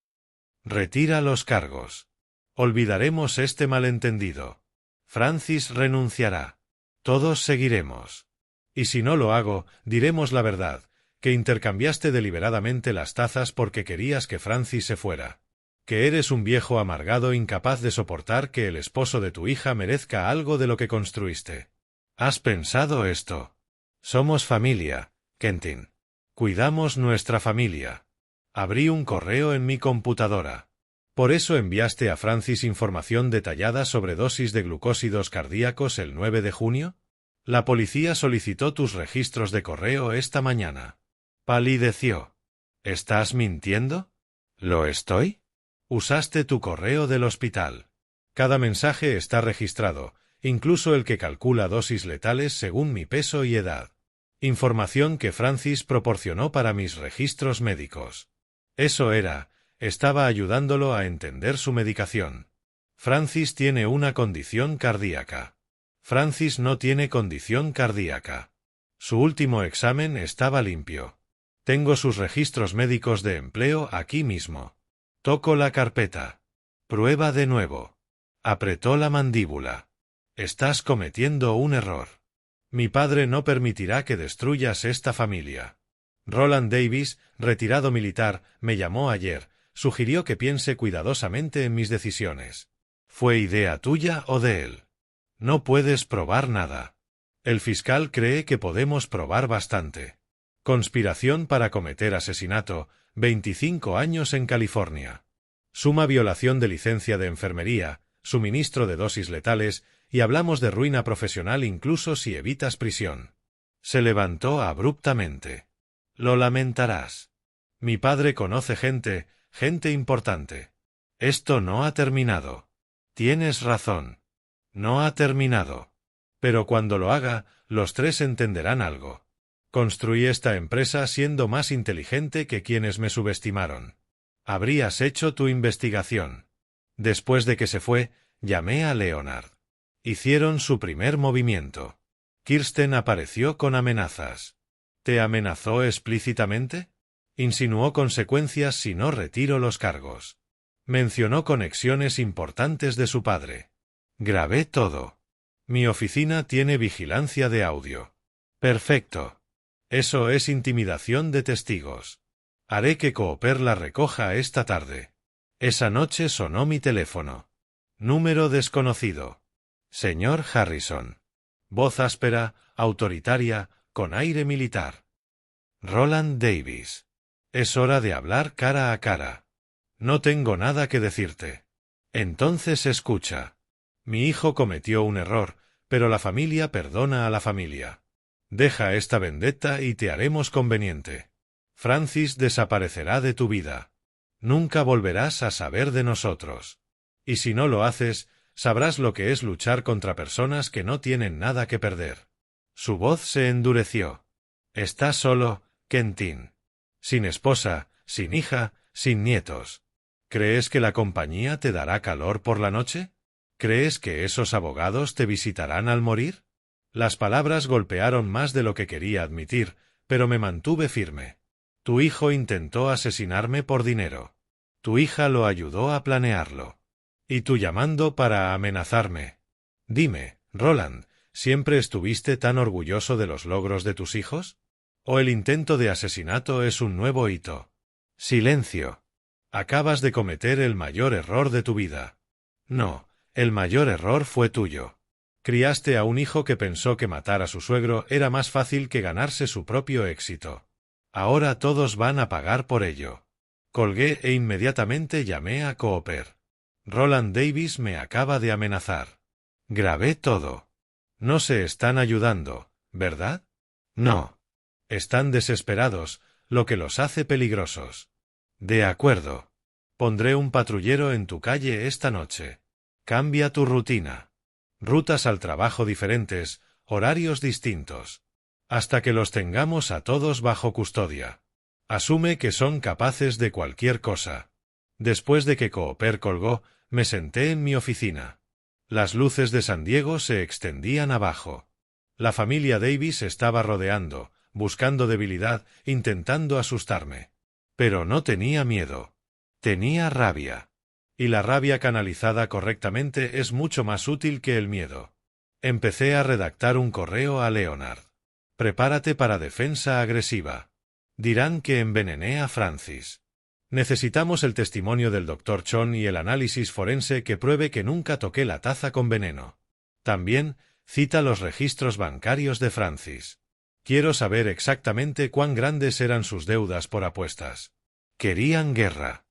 Retira los cargos. Olvidaremos este malentendido. Francis renunciará. Todos seguiremos. Y si no lo hago, diremos la verdad, que intercambiaste deliberadamente las tazas porque querías que Francis se fuera. Que eres un viejo amargado incapaz de soportar que el esposo de tu hija merezca algo de lo que construiste. ¿Has pensado esto? Somos familia, Quentin. Cuidamos nuestra familia. Abrí un correo en mi computadora. ¿Por eso enviaste a Francis información detallada sobre dosis de glucósidos cardíacos el 9 de junio? La policía solicitó tus registros de correo esta mañana. Palideció. ¿Estás mintiendo? ¿Lo estoy? Usaste tu correo del hospital. Cada mensaje está registrado, incluso el que calcula dosis letales según mi peso y edad. Información que Francis proporcionó para mis registros médicos. Eso era, estaba ayudándolo a entender su medicación. Francis tiene una condición cardíaca. Francis no tiene condición cardíaca. Su último examen estaba limpio. Tengo sus registros médicos de empleo aquí mismo. Toco la carpeta. Prueba de nuevo. Apretó la mandíbula. Estás cometiendo un error. Mi padre no permitirá que destruyas esta familia. Roland Davis, retirado militar, me llamó ayer, sugirió que piense cuidadosamente en mis decisiones. ¿Fue idea tuya o de él? No puedes probar nada. El fiscal cree que podemos probar bastante. Conspiración para cometer asesinato, 25 años en California. Suma violación de licencia de enfermería, suministro de dosis letales, y hablamos de ruina profesional incluso si evitas prisión. Se levantó abruptamente. Lo lamentarás. Mi padre conoce gente importante. Esto no ha terminado. Tienes razón. No ha terminado. Pero cuando lo haga, los tres entenderán algo. Construí esta empresa siendo más inteligente que quienes me subestimaron. Habrías hecho tu investigación. Después de que se fue, llamé a Leonard. Hicieron su primer movimiento. Kirsten apareció con amenazas. ¿Te amenazó explícitamente? Insinuó consecuencias si no retiro los cargos. Mencionó conexiones importantes de su padre. Grabé todo. Mi oficina tiene vigilancia de audio. Perfecto. Eso es intimidación de testigos. Haré que Cooper la recoja esta tarde. Esa noche sonó mi teléfono. Número desconocido. Señor Harrison. Voz áspera, autoritaria, con aire militar. Roland Davis. Es hora de hablar cara a cara. No tengo nada que decirte. Entonces escucha. Mi hijo cometió un error, pero la familia perdona a la familia. Deja esta vendetta y te haremos conveniente. Francis desaparecerá de tu vida. Nunca volverás a saber de nosotros. Y si no lo haces, sabrás lo que es luchar contra personas que no tienen nada que perder. Su voz se endureció. Estás solo, Quentin. Sin esposa, sin hija, sin nietos. ¿Crees que la compañía te dará calor por la noche? ¿Crees que esos abogados te visitarán al morir? Las palabras golpearon más de lo que quería admitir, pero me mantuve firme. Tu hijo intentó asesinarme por dinero. Tu hija lo ayudó a planearlo. Y tú llamando para amenazarme. Dime, Roland, ¿siempre estuviste tan orgulloso de los logros de tus hijos? ¿O el intento de asesinato es un nuevo hito? Silencio. Acabas de cometer el mayor error de tu vida. No, el mayor error fue tuyo. Criaste a un hijo que pensó que matar a su suegro era más fácil que ganarse su propio éxito. Ahora todos van a pagar por ello. Colgué e inmediatamente llamé a Cooper. Roland Davis me acaba de amenazar. Grabé todo. No se están ayudando, ¿verdad? No. Están desesperados, lo que los hace peligrosos. De acuerdo. Pondré un patrullero en tu calle esta noche. Cambia tu rutina. Rutas al trabajo diferentes, horarios distintos. Hasta que los tengamos a todos bajo custodia. Asume que son capaces de cualquier cosa. Después de que Cooper colgó, me senté en mi oficina. Las luces de San Diego se extendían abajo. La familia Davis estaba rodeando, buscando debilidad, intentando asustarme. Pero no tenía miedo. Tenía rabia. Y la rabia canalizada correctamente es mucho más útil que el miedo. Empecé a redactar un correo a Leonard. Prepárate para defensa agresiva. Dirán que envenené a Francis. Necesitamos el testimonio del Dr. Chon y el análisis forense que pruebe que nunca toqué la taza con veneno. También cita los registros bancarios de Francis. Quiero saber exactamente cuán grandes eran sus deudas por apuestas. Querían guerra.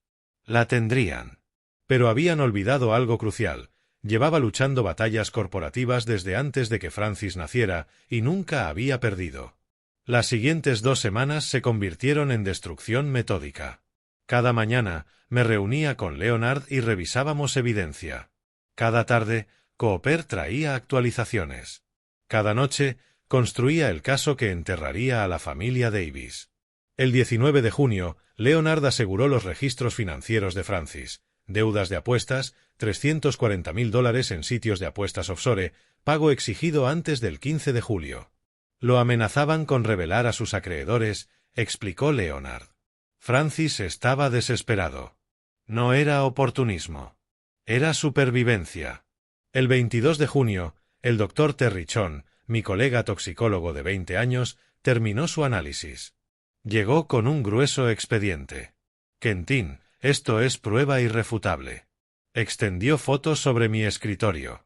La tendrían. Pero habían olvidado algo crucial. Llevaba luchando batallas corporativas desde antes de que Francis naciera y nunca había perdido. Las siguientes 2 semanas se convirtieron en destrucción metódica. Cada mañana me reunía con Leonard y revisábamos evidencia. Cada tarde, Cooper traía actualizaciones. Cada noche, construía el caso que enterraría a la familia Davis. El 19 de junio, Leonard aseguró los registros financieros de Francis. Deudas de apuestas, $340.000 en sitios de apuestas offshore, pago exigido antes del 15 de julio. Lo amenazaban con revelar a sus acreedores, explicó Leonard. Francis estaba desesperado. No era oportunismo. Era supervivencia. El 22 de junio, el Dr. Terry Chon, mi colega toxicólogo de 20 años, terminó su análisis. Llegó con un grueso expediente. Quentin, esto es prueba irrefutable. Extendió fotos sobre mi escritorio.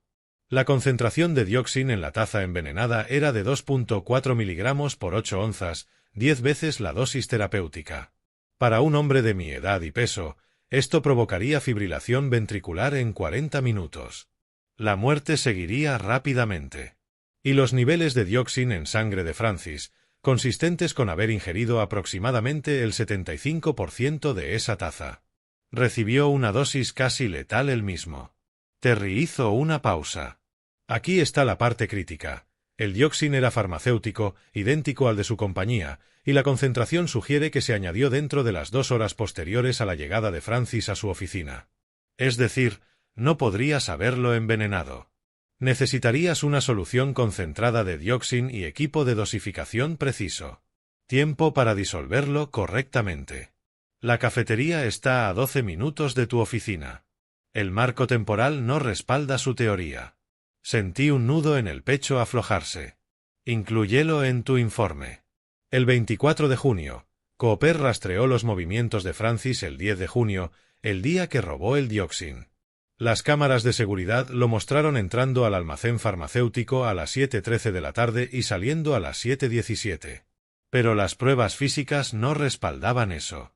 La concentración de dioxin en la taza envenenada era de 2.4 miligramos por 8 onzas, 10 veces la dosis terapéutica. Para un hombre de mi edad y peso, esto provocaría fibrilación ventricular en 40 minutos. La muerte seguiría rápidamente. Y los niveles de dioxin en sangre de Francis, consistentes con haber ingerido aproximadamente el 75% de esa taza. Recibió una dosis casi letal él mismo. Terry hizo una pausa. Aquí está la parte crítica. El dioxin era farmacéutico, idéntico al de su compañía, y la concentración sugiere que se añadió dentro de las 2 horas posteriores a la llegada de Francis a su oficina. Es decir, no podrías haberlo envenenado. Necesitarías una solución concentrada de dioxin y equipo de dosificación preciso. Tiempo para disolverlo correctamente. La cafetería está a 12 minutos de tu oficina. El marco temporal no respalda su teoría. Sentí un nudo en el pecho aflojarse. Inclúyelo en tu informe. El 24 de junio, Cooper rastreó los movimientos de Francis el 10 de junio, el día que robó el dioxin. Las cámaras de seguridad lo mostraron entrando al almacén farmacéutico a las 7:13 de la tarde y saliendo a las 7:17. Pero las pruebas físicas no respaldaban eso.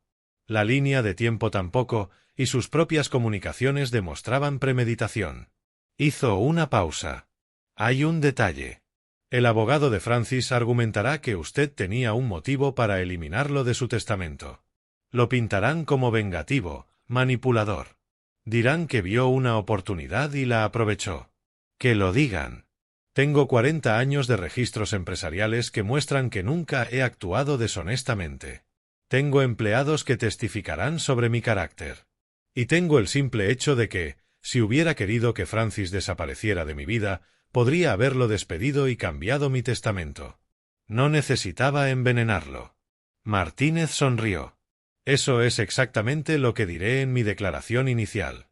La línea de tiempo tampoco, y sus propias comunicaciones demostraban premeditación. Hizo una pausa. Hay un detalle. El abogado de Francis argumentará que usted tenía un motivo para eliminarlo de su testamento. Lo pintarán como vengativo, manipulador. Dirán que vio una oportunidad y la aprovechó. Que lo digan. Tengo 40 años de registros empresariales que muestran que nunca he actuado deshonestamente. Tengo empleados que testificarán sobre mi carácter. Y tengo el simple hecho de que, si hubiera querido que Francis desapareciera de mi vida, podría haberlo despedido y cambiado mi testamento. No necesitaba envenenarlo. Martínez sonrió. Eso es exactamente lo que diré en mi declaración inicial.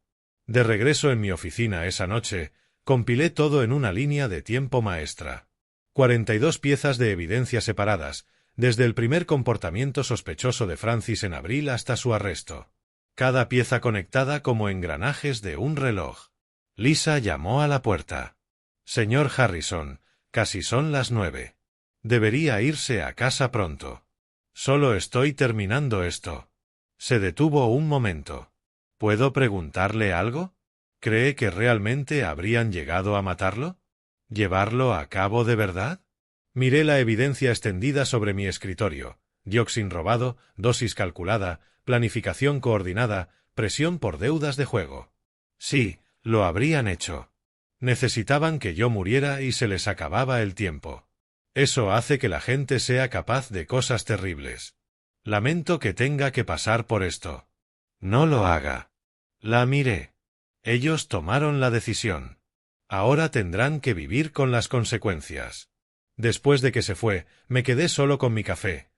De regreso en mi oficina esa noche, compilé todo en una línea de tiempo maestra. 42 piezas de evidencia separadas, desde el primer comportamiento sospechoso de Francis en abril hasta su arresto. Cada pieza conectada como engranajes de un reloj. Lisa llamó a la puerta. Señor Harrison, casi son las 9. Debería irse a casa pronto. Solo estoy terminando esto. Se detuvo un momento. ¿Puedo preguntarle algo? ¿Cree que realmente habrían llegado a matarlo? ¿Llevarlo a cabo de verdad? Miré la evidencia extendida sobre mi escritorio. Dioxin robado, dosis calculada, planificación coordinada, presión por deudas de juego. Sí, lo habrían hecho. Necesitaban que yo muriera y se les acababa el tiempo. Eso hace que la gente sea capaz de cosas terribles. Lamento que tenga que pasar por esto. No lo haga. La miré. Ellos tomaron la decisión. Ahora tendrán que vivir con las consecuencias. Después de que se fue, me quedé solo con mi café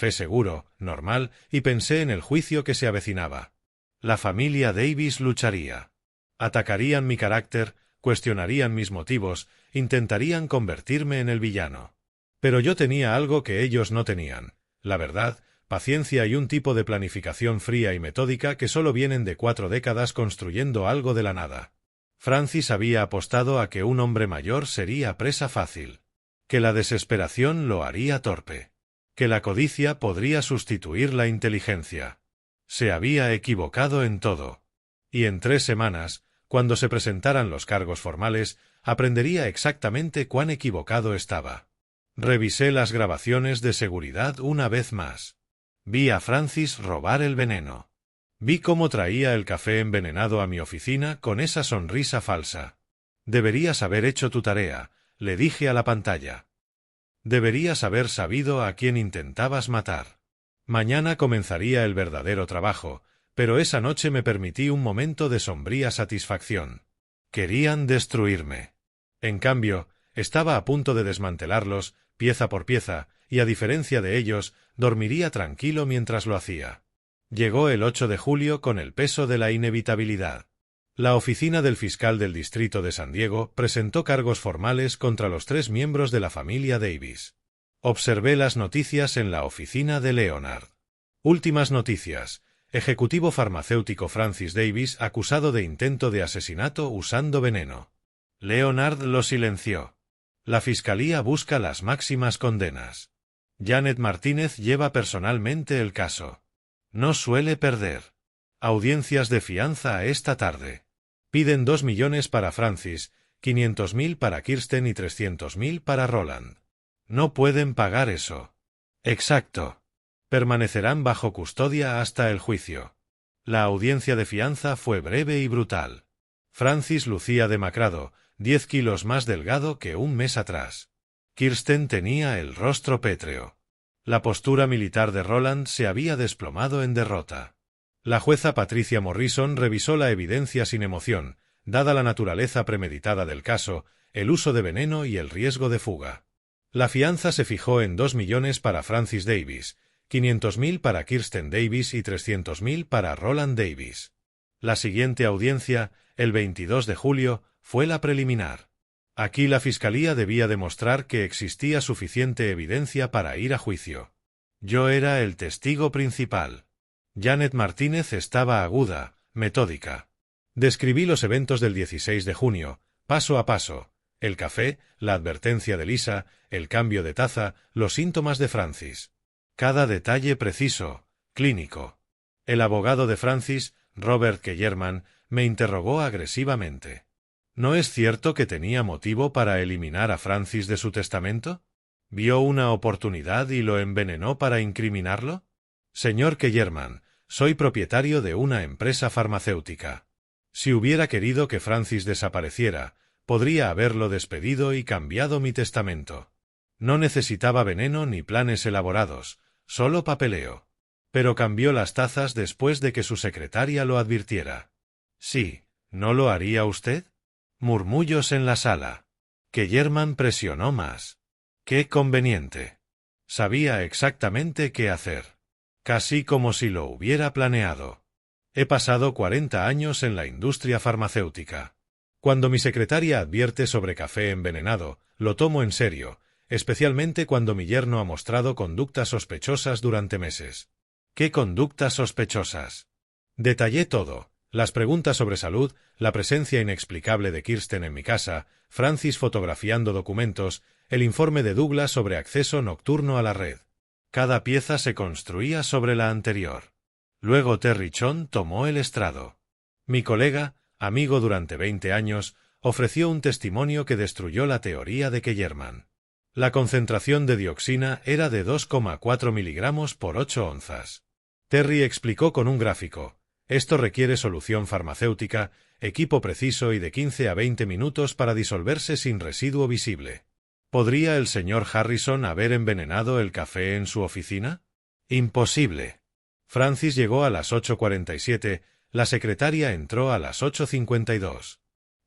seguro, normal, y pensé en el juicio que se avecinaba. La familia Davis lucharía. Atacarían mi carácter, cuestionarían mis motivos, intentarían convertirme en el villano. Pero yo tenía algo que ellos no tenían, la verdad, paciencia y un tipo de planificación fría y metódica que solo vienen de 4 décadas construyendo algo de la nada. Francis había apostado a que un hombre mayor sería presa fácil, que la desesperación lo haría torpe, que la codicia podría sustituir la inteligencia. Se había equivocado en todo. Y en 3 semanas, cuando se presentaran los cargos formales, aprendería exactamente cuán equivocado estaba. Revisé las grabaciones de seguridad una vez más. Vi a Francis robar el veneno. Vi cómo traía el café envenenado a mi oficina con esa sonrisa falsa. Deberías haber hecho tu tarea, le dije a la pantalla. Deberías haber sabido a quién intentabas matar. Mañana comenzaría el verdadero trabajo, pero esa noche me permití un momento de sombría satisfacción. Querían destruirme. En cambio, estaba a punto de desmantelarlos, pieza por pieza, y a diferencia de ellos, dormiría tranquilo mientras lo hacía. Llegó el 8 de julio con el peso de la inevitabilidad. La oficina del fiscal del distrito de San Diego presentó cargos formales contra los 3 miembros de la familia Davis. Observé las noticias en la oficina de Leonard. Últimas noticias. Ejecutivo farmacéutico Francis Davis acusado de intento de asesinato usando veneno. Leonard lo silenció. La fiscalía busca las máximas condenas. Janet Martínez lleva personalmente el caso. No suele perder. Audiencias de fianza esta tarde. Piden 2 millones para Francis, 500.000 para Kirsten y 300.000 para Roland. No pueden pagar eso. Exacto. Permanecerán bajo custodia hasta el juicio. La audiencia de fianza fue breve y brutal. Francis lucía demacrado, 10 kilos más delgado que un mes atrás. Kirsten tenía el rostro pétreo. La postura militar de Roland se había desplomado en derrota. La jueza Patricia Morrison revisó la evidencia sin emoción, dada la naturaleza premeditada del caso, el uso de veneno y el riesgo de fuga. La fianza se fijó en 2 millones para Francis Davis, 500.000 para Kirsten Davis y 300.000 para Roland Davis. La siguiente audiencia, el 22 de julio, fue la preliminar. Aquí la fiscalía debía demostrar que existía suficiente evidencia para ir a juicio. Yo era el testigo principal. Janet Martínez estaba aguda, metódica. Describí los eventos del 16 de junio, paso a paso: el café, la advertencia de Lisa, el cambio de taza, los síntomas de Francis. Cada detalle preciso, clínico. El abogado de Francis, Robert Kellerman me interrogó agresivamente. ¿No es cierto que tenía motivo para eliminar a Francis de su testamento? ¿Vio una oportunidad y lo envenenó para incriminarlo? Señor Kellerman, soy propietario de una empresa farmacéutica. Si hubiera querido que Francis desapareciera, podría haberlo despedido y cambiado mi testamento. No necesitaba veneno ni planes elaborados, solo papeleo. Pero cambió las tazas después de que su secretaria lo advirtiera. Sí, ¿no lo haría usted? Murmullos en la sala. Kellerman presionó más. ¡Qué conveniente! Sabía exactamente qué hacer. Casi como si lo hubiera planeado. He pasado 40 años en la industria farmacéutica. Cuando mi secretaria advierte sobre café envenenado, lo tomo en serio, especialmente cuando mi yerno ha mostrado conductas sospechosas durante meses. ¿Qué conductas sospechosas? Detallé todo. Las preguntas sobre salud, la presencia inexplicable de Kirsten en mi casa, Francis fotografiando documentos, el informe de Douglas sobre acceso nocturno a la red. Cada pieza se construía sobre la anterior. Luego Terry Chon tomó el estrado. Mi colega, amigo durante 20 años, ofreció un testimonio que destruyó la teoría de Kellerman. La concentración de dioxina era de 2,4 miligramos por 8 onzas. Terry explicó con un gráfico. Esto requiere solución farmacéutica, equipo preciso y de 15 a 20 minutos para disolverse sin residuo visible. ¿Podría el señor Harrison haber envenenado el café en su oficina? Imposible. Francis llegó a las 8:47, la secretaria entró a las 8:52.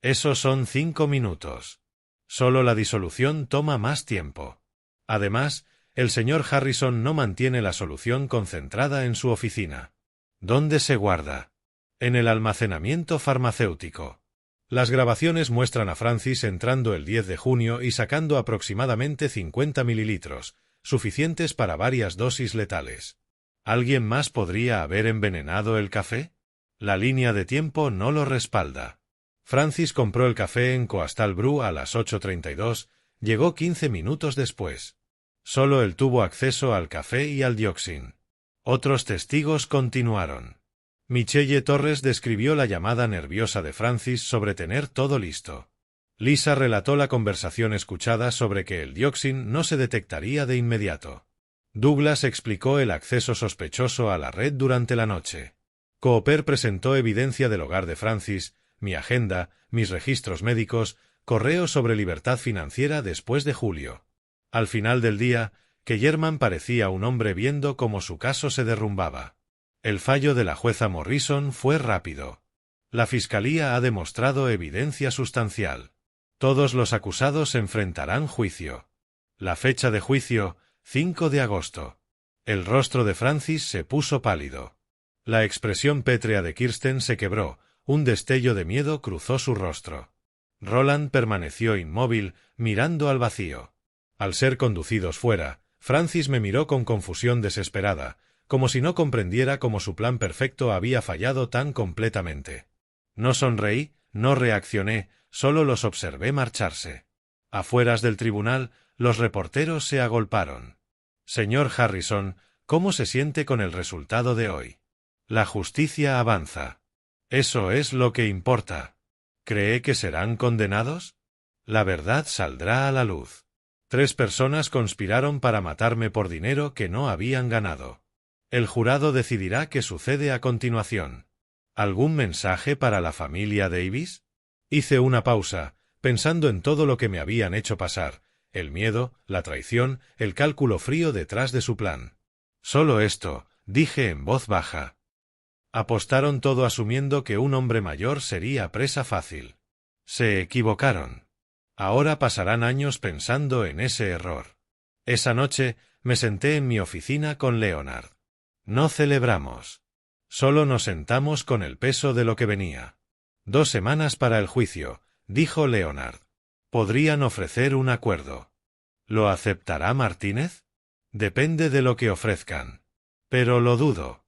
Esos son 5 minutos. Solo la disolución toma más tiempo. Además, el señor Harrison no mantiene la solución concentrada en su oficina. ¿Dónde se guarda? En el almacenamiento farmacéutico. Las grabaciones muestran a Francis entrando el 10 de junio y sacando aproximadamente 50 mililitros, suficientes para varias dosis letales. ¿Alguien más podría haber envenenado el café? La línea de tiempo no lo respalda. Francis compró el café en Coastal Brew a las 8:32, llegó 15 minutos después. Solo él tuvo acceso al café y al dioxin. Otros testigos continuaron. Michelle Torres describió la llamada nerviosa de Francis sobre tener todo listo. Lisa relató la conversación escuchada sobre que el dioxin no se detectaría de inmediato. Douglas explicó el acceso sospechoso a la red durante la noche. Cooper presentó evidencia del hogar de Francis, mi agenda, mis registros médicos, correo sobre libertad financiera después de julio. Al final del día, Kellerman parecía un hombre viendo cómo su caso se derrumbaba. El fallo de la jueza Morrison fue rápido. La fiscalía ha demostrado evidencia sustancial. Todos los acusados enfrentarán juicio. La fecha de juicio, 5 de agosto. El rostro de Francis se puso pálido. La expresión pétrea de Kirsten se quebró, un destello de miedo cruzó su rostro. Roland permaneció inmóvil, mirando al vacío. Al ser conducidos fuera, Francis me miró con confusión desesperada, como si no comprendiera cómo su plan perfecto había fallado tan completamente. No sonreí, no reaccioné, solo los observé marcharse. Afueras del tribunal, los reporteros se agolparon. Señor Harrison, ¿cómo se siente con el resultado de hoy? La justicia avanza. Eso es lo que importa. ¿Cree que serán condenados? La verdad saldrá a la luz. 3 personas conspiraron para matarme por dinero que no habían ganado. El jurado decidirá qué sucede a continuación. ¿Algún mensaje para la familia Davis? Hice una pausa, pensando en todo lo que me habían hecho pasar, el miedo, la traición, el cálculo frío detrás de su plan. Solo esto, dije en voz baja. Apostaron todo asumiendo que un hombre mayor sería presa fácil. Se equivocaron. Ahora pasarán años pensando en ese error. Esa noche, me senté en mi oficina con Leonard. No celebramos. Solo nos sentamos con el peso de lo que venía. 2 semanas para el juicio, dijo Leonard. Podrían ofrecer un acuerdo. ¿Lo aceptará Martínez? Depende de lo que ofrezcan. Pero lo dudo.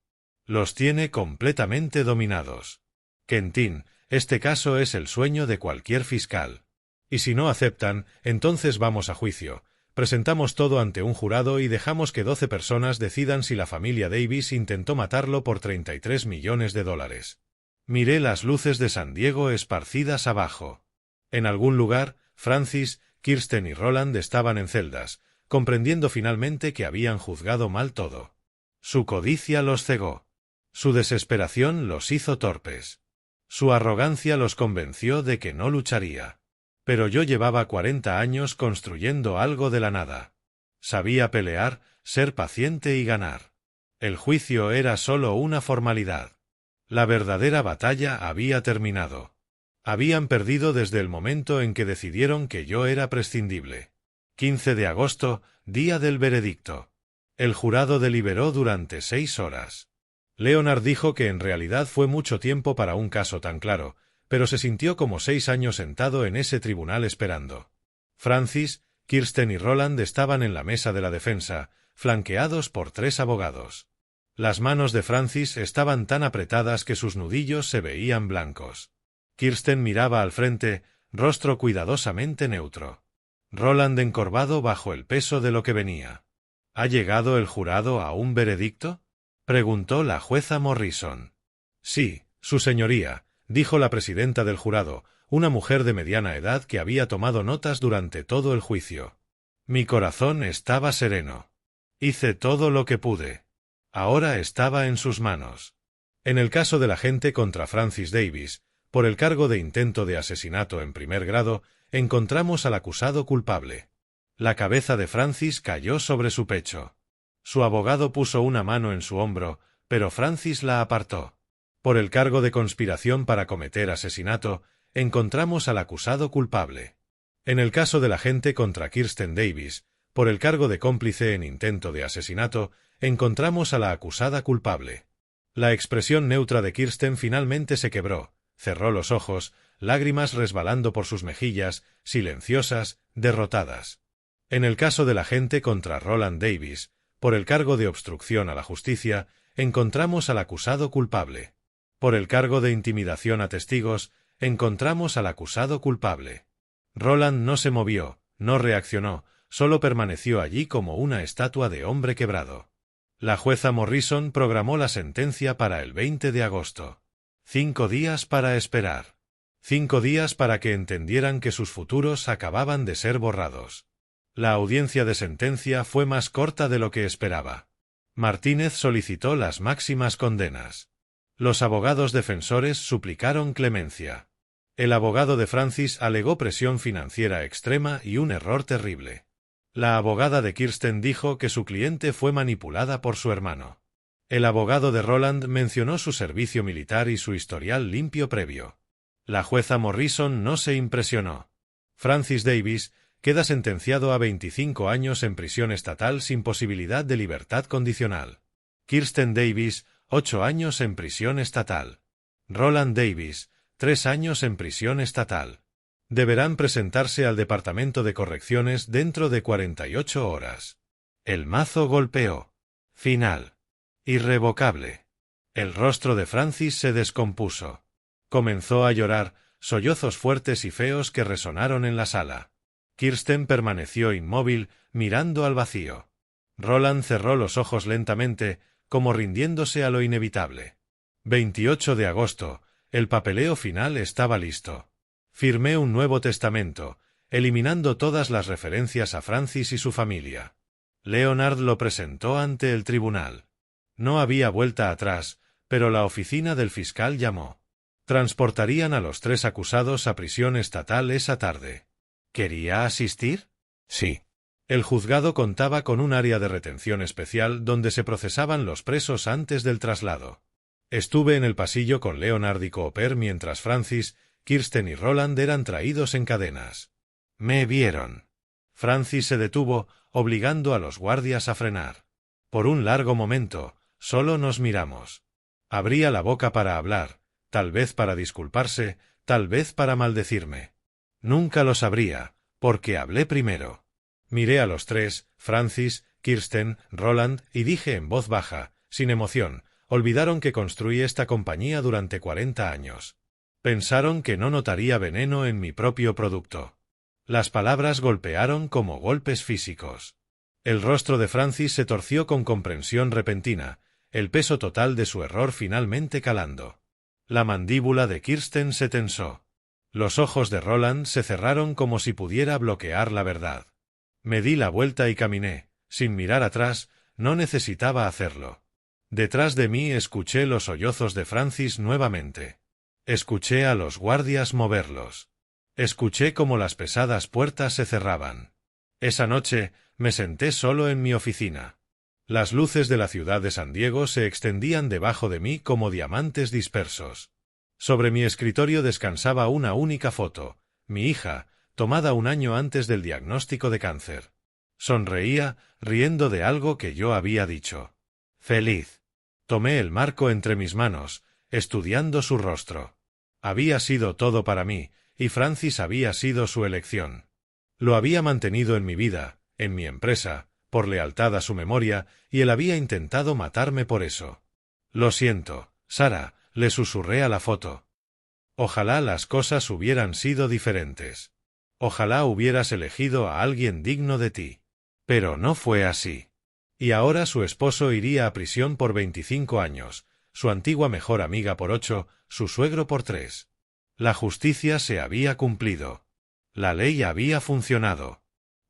Los tiene completamente dominados. Quentin, este caso es el sueño de cualquier fiscal. Y si no aceptan, entonces vamos a juicio. Presentamos todo ante un jurado y dejamos que 12 personas decidan si la familia Davis intentó matarlo por $33 millones. Miré las luces de San Diego esparcidas abajo. En algún lugar, Francis, Kirsten y Roland estaban en celdas, comprendiendo finalmente que habían juzgado mal todo. Su codicia los cegó. Su desesperación los hizo torpes. Su arrogancia los convenció de que no lucharía. Pero yo llevaba 40 años construyendo algo de la nada. Sabía pelear, ser paciente y ganar. El juicio era solo una formalidad. La verdadera batalla había terminado. Habían perdido desde el momento en que decidieron que yo era prescindible. 15 de agosto, día del veredicto. El jurado deliberó durante 6 horas. Leonard dijo que en realidad fue mucho tiempo para un caso tan claro, pero se sintió como 6 años sentado en ese tribunal esperando. Francis, Kirsten y Roland estaban en la mesa de la defensa, flanqueados por 3 abogados. Las manos de Francis estaban tan apretadas que sus nudillos se veían blancos. Kirsten miraba al frente, rostro cuidadosamente neutro. Roland encorvado bajo el peso de lo que venía. ¿Ha llegado el jurado a un veredicto?, preguntó la jueza Morrison. Sí, su señoría, dijo la presidenta del jurado, una mujer de mediana edad que había tomado notas durante todo el juicio. Mi corazón estaba sereno. Hice todo lo que pude. Ahora estaba en sus manos. En el caso del agente contra Francis Davis, por el cargo de intento de asesinato en primer grado, encontramos al acusado culpable. La cabeza de Francis cayó sobre su pecho. Su abogado puso una mano en su hombro, pero Francis la apartó. Por el cargo de conspiración para cometer asesinato, encontramos al acusado culpable. En el caso del agente contra Kirsten Davis, por el cargo de cómplice en intento de asesinato, encontramos a la acusada culpable. La expresión neutra de Kirsten finalmente se quebró, cerró los ojos, lágrimas resbalando por sus mejillas, silenciosas, derrotadas. En el caso del agente contra Roland Davis, por el cargo de obstrucción a la justicia, encontramos al acusado culpable. Por el cargo de intimidación a testigos, encontramos al acusado culpable. Roland no se movió, no reaccionó, solo permaneció allí como una estatua de hombre quebrado. La jueza Morrison programó la sentencia para el 20 de agosto. 5 días para esperar. 5 días para que entendieran que sus futuros acababan de ser borrados. La audiencia de sentencia fue más corta de lo que esperaba. Martínez solicitó las máximas condenas. Los abogados defensores suplicaron clemencia. El abogado de Francis alegó presión financiera extrema y un error terrible. La abogada de Kirsten dijo que su cliente fue manipulada por su hermano. El abogado de Roland mencionó su servicio militar y su historial limpio previo. La jueza Morrison no se impresionó. Francis Davis queda sentenciado a 25 años en prisión estatal sin posibilidad de libertad condicional. Kirsten Davis, 8 años en prisión estatal. Roland Davis, 3 años en prisión estatal. Deberán presentarse al Departamento de Correcciones dentro de 48 horas. El mazo golpeó. Final. Irrevocable. El rostro de Francis se descompuso. Comenzó a llorar, sollozos fuertes y feos que resonaron en la sala. Kirsten permaneció inmóvil, mirando al vacío. Roland cerró los ojos lentamente, como rindiéndose a lo inevitable. 28 de agosto, el papeleo final estaba listo. Firmé un nuevo testamento, eliminando todas las referencias a Francis y su familia. Leonard lo presentó ante el tribunal. No había vuelta atrás, pero la oficina del fiscal llamó. Transportarían a los 3 acusados a prisión estatal esa tarde. ¿Quería asistir? Sí. El juzgado contaba con un área de retención especial donde se procesaban los presos antes del traslado. Estuve en el pasillo con Leonard y Cooper mientras Francis, Kirsten y Roland eran traídos en cadenas. Me vieron. Francis se detuvo, obligando a los guardias a frenar. Por un largo momento, solo nos miramos. Abría la boca para hablar, tal vez para disculparse, tal vez para maldecirme. Nunca lo sabría, porque hablé primero. Miré a los 3, Francis, Kirsten, Roland, y dije en voz baja, sin emoción, olvidaron que construí esta compañía durante 40 años. Pensaron que no notaría veneno en mi propio producto. Las palabras golpearon como golpes físicos. El rostro de Francis se torció con comprensión repentina, el peso total de su error finalmente calando. La mandíbula de Kirsten se tensó. Los ojos de Roland se cerraron como si pudiera bloquear la verdad. Me di la vuelta y caminé, sin mirar atrás, no necesitaba hacerlo. Detrás de mí escuché los sollozos de Francis nuevamente. Escuché a los guardias moverlos. Escuché cómo las pesadas puertas se cerraban. Esa noche me senté solo en mi oficina. Las luces de la ciudad de San Diego se extendían debajo de mí como diamantes dispersos. Sobre mi escritorio descansaba una única foto, mi hija, tomada un año antes del diagnóstico de cáncer. Sonreía, riendo de algo que yo había dicho. Feliz. Tomé el marco entre mis manos, estudiando su rostro. Había sido todo para mí, y Francis había sido su elección. Lo había mantenido en mi vida, en mi empresa, por lealtad a su memoria, y él había intentado matarme por eso. Lo siento, Sara, le susurré a la foto. Ojalá las cosas hubieran sido diferentes. Ojalá hubieras elegido a alguien digno de ti. Pero no fue así. Y ahora su esposo iría a prisión por 25 años, su antigua mejor amiga por 8, su suegro por 3. La justicia se había cumplido. La ley había funcionado.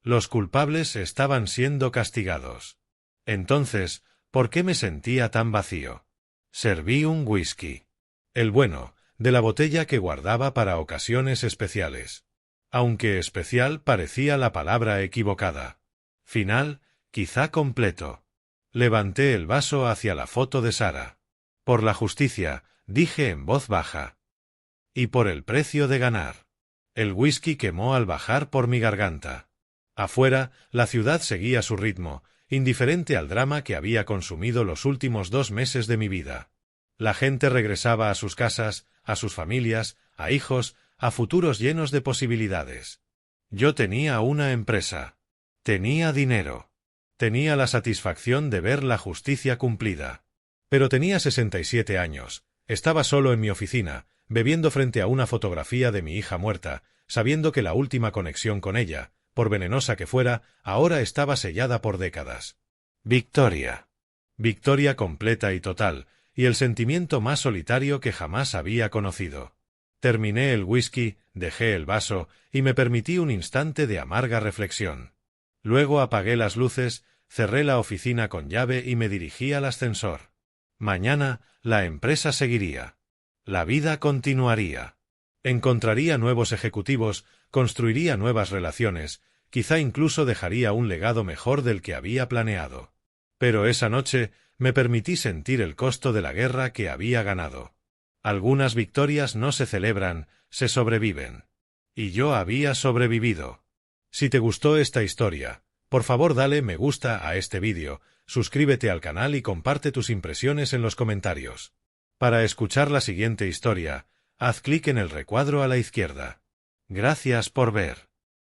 Los culpables estaban siendo castigados. Entonces, ¿por qué me sentía tan vacío? Serví un whisky. El bueno, de la botella que guardaba para ocasiones especiales. Aunque especial parecía la palabra equivocada. Final, quizá completo. Levanté el vaso hacia la foto de Sara. Por la justicia, dije en voz baja. Y por el precio de ganar. El whisky quemó al bajar por mi garganta. Afuera, la ciudad seguía su ritmo, indiferente al drama que había consumido los últimos 2 meses de mi vida. La gente regresaba a sus casas, a sus familias, a hijos, a futuros llenos de posibilidades. Yo tenía una empresa. Tenía dinero. Tenía la satisfacción de ver la justicia cumplida. Pero tenía 67 años, estaba solo en mi oficina, bebiendo frente a una fotografía de mi hija muerta, sabiendo que la última conexión con ella, por venenosa que fuera, ahora estaba sellada por décadas. Victoria. Victoria completa y total, y el sentimiento más solitario que jamás había conocido. Terminé el whisky, dejé el vaso, y me permití un instante de amarga reflexión. Luego apagué las luces, cerré la oficina con llave y me dirigí al ascensor. Mañana, la empresa seguiría. La vida continuaría. Encontraría nuevos ejecutivos, construiría nuevas relaciones, quizá incluso dejaría un legado mejor del que había planeado. Pero esa noche me permití sentir el costo de la guerra que había ganado. Algunas victorias no se celebran, se sobreviven. Y yo había sobrevivido. Si te gustó esta historia, por favor dale me gusta a este vídeo, suscríbete al canal y comparte tus impresiones en los comentarios. Para escuchar la siguiente historia, haz clic en el recuadro a la izquierda. Gracias por ver.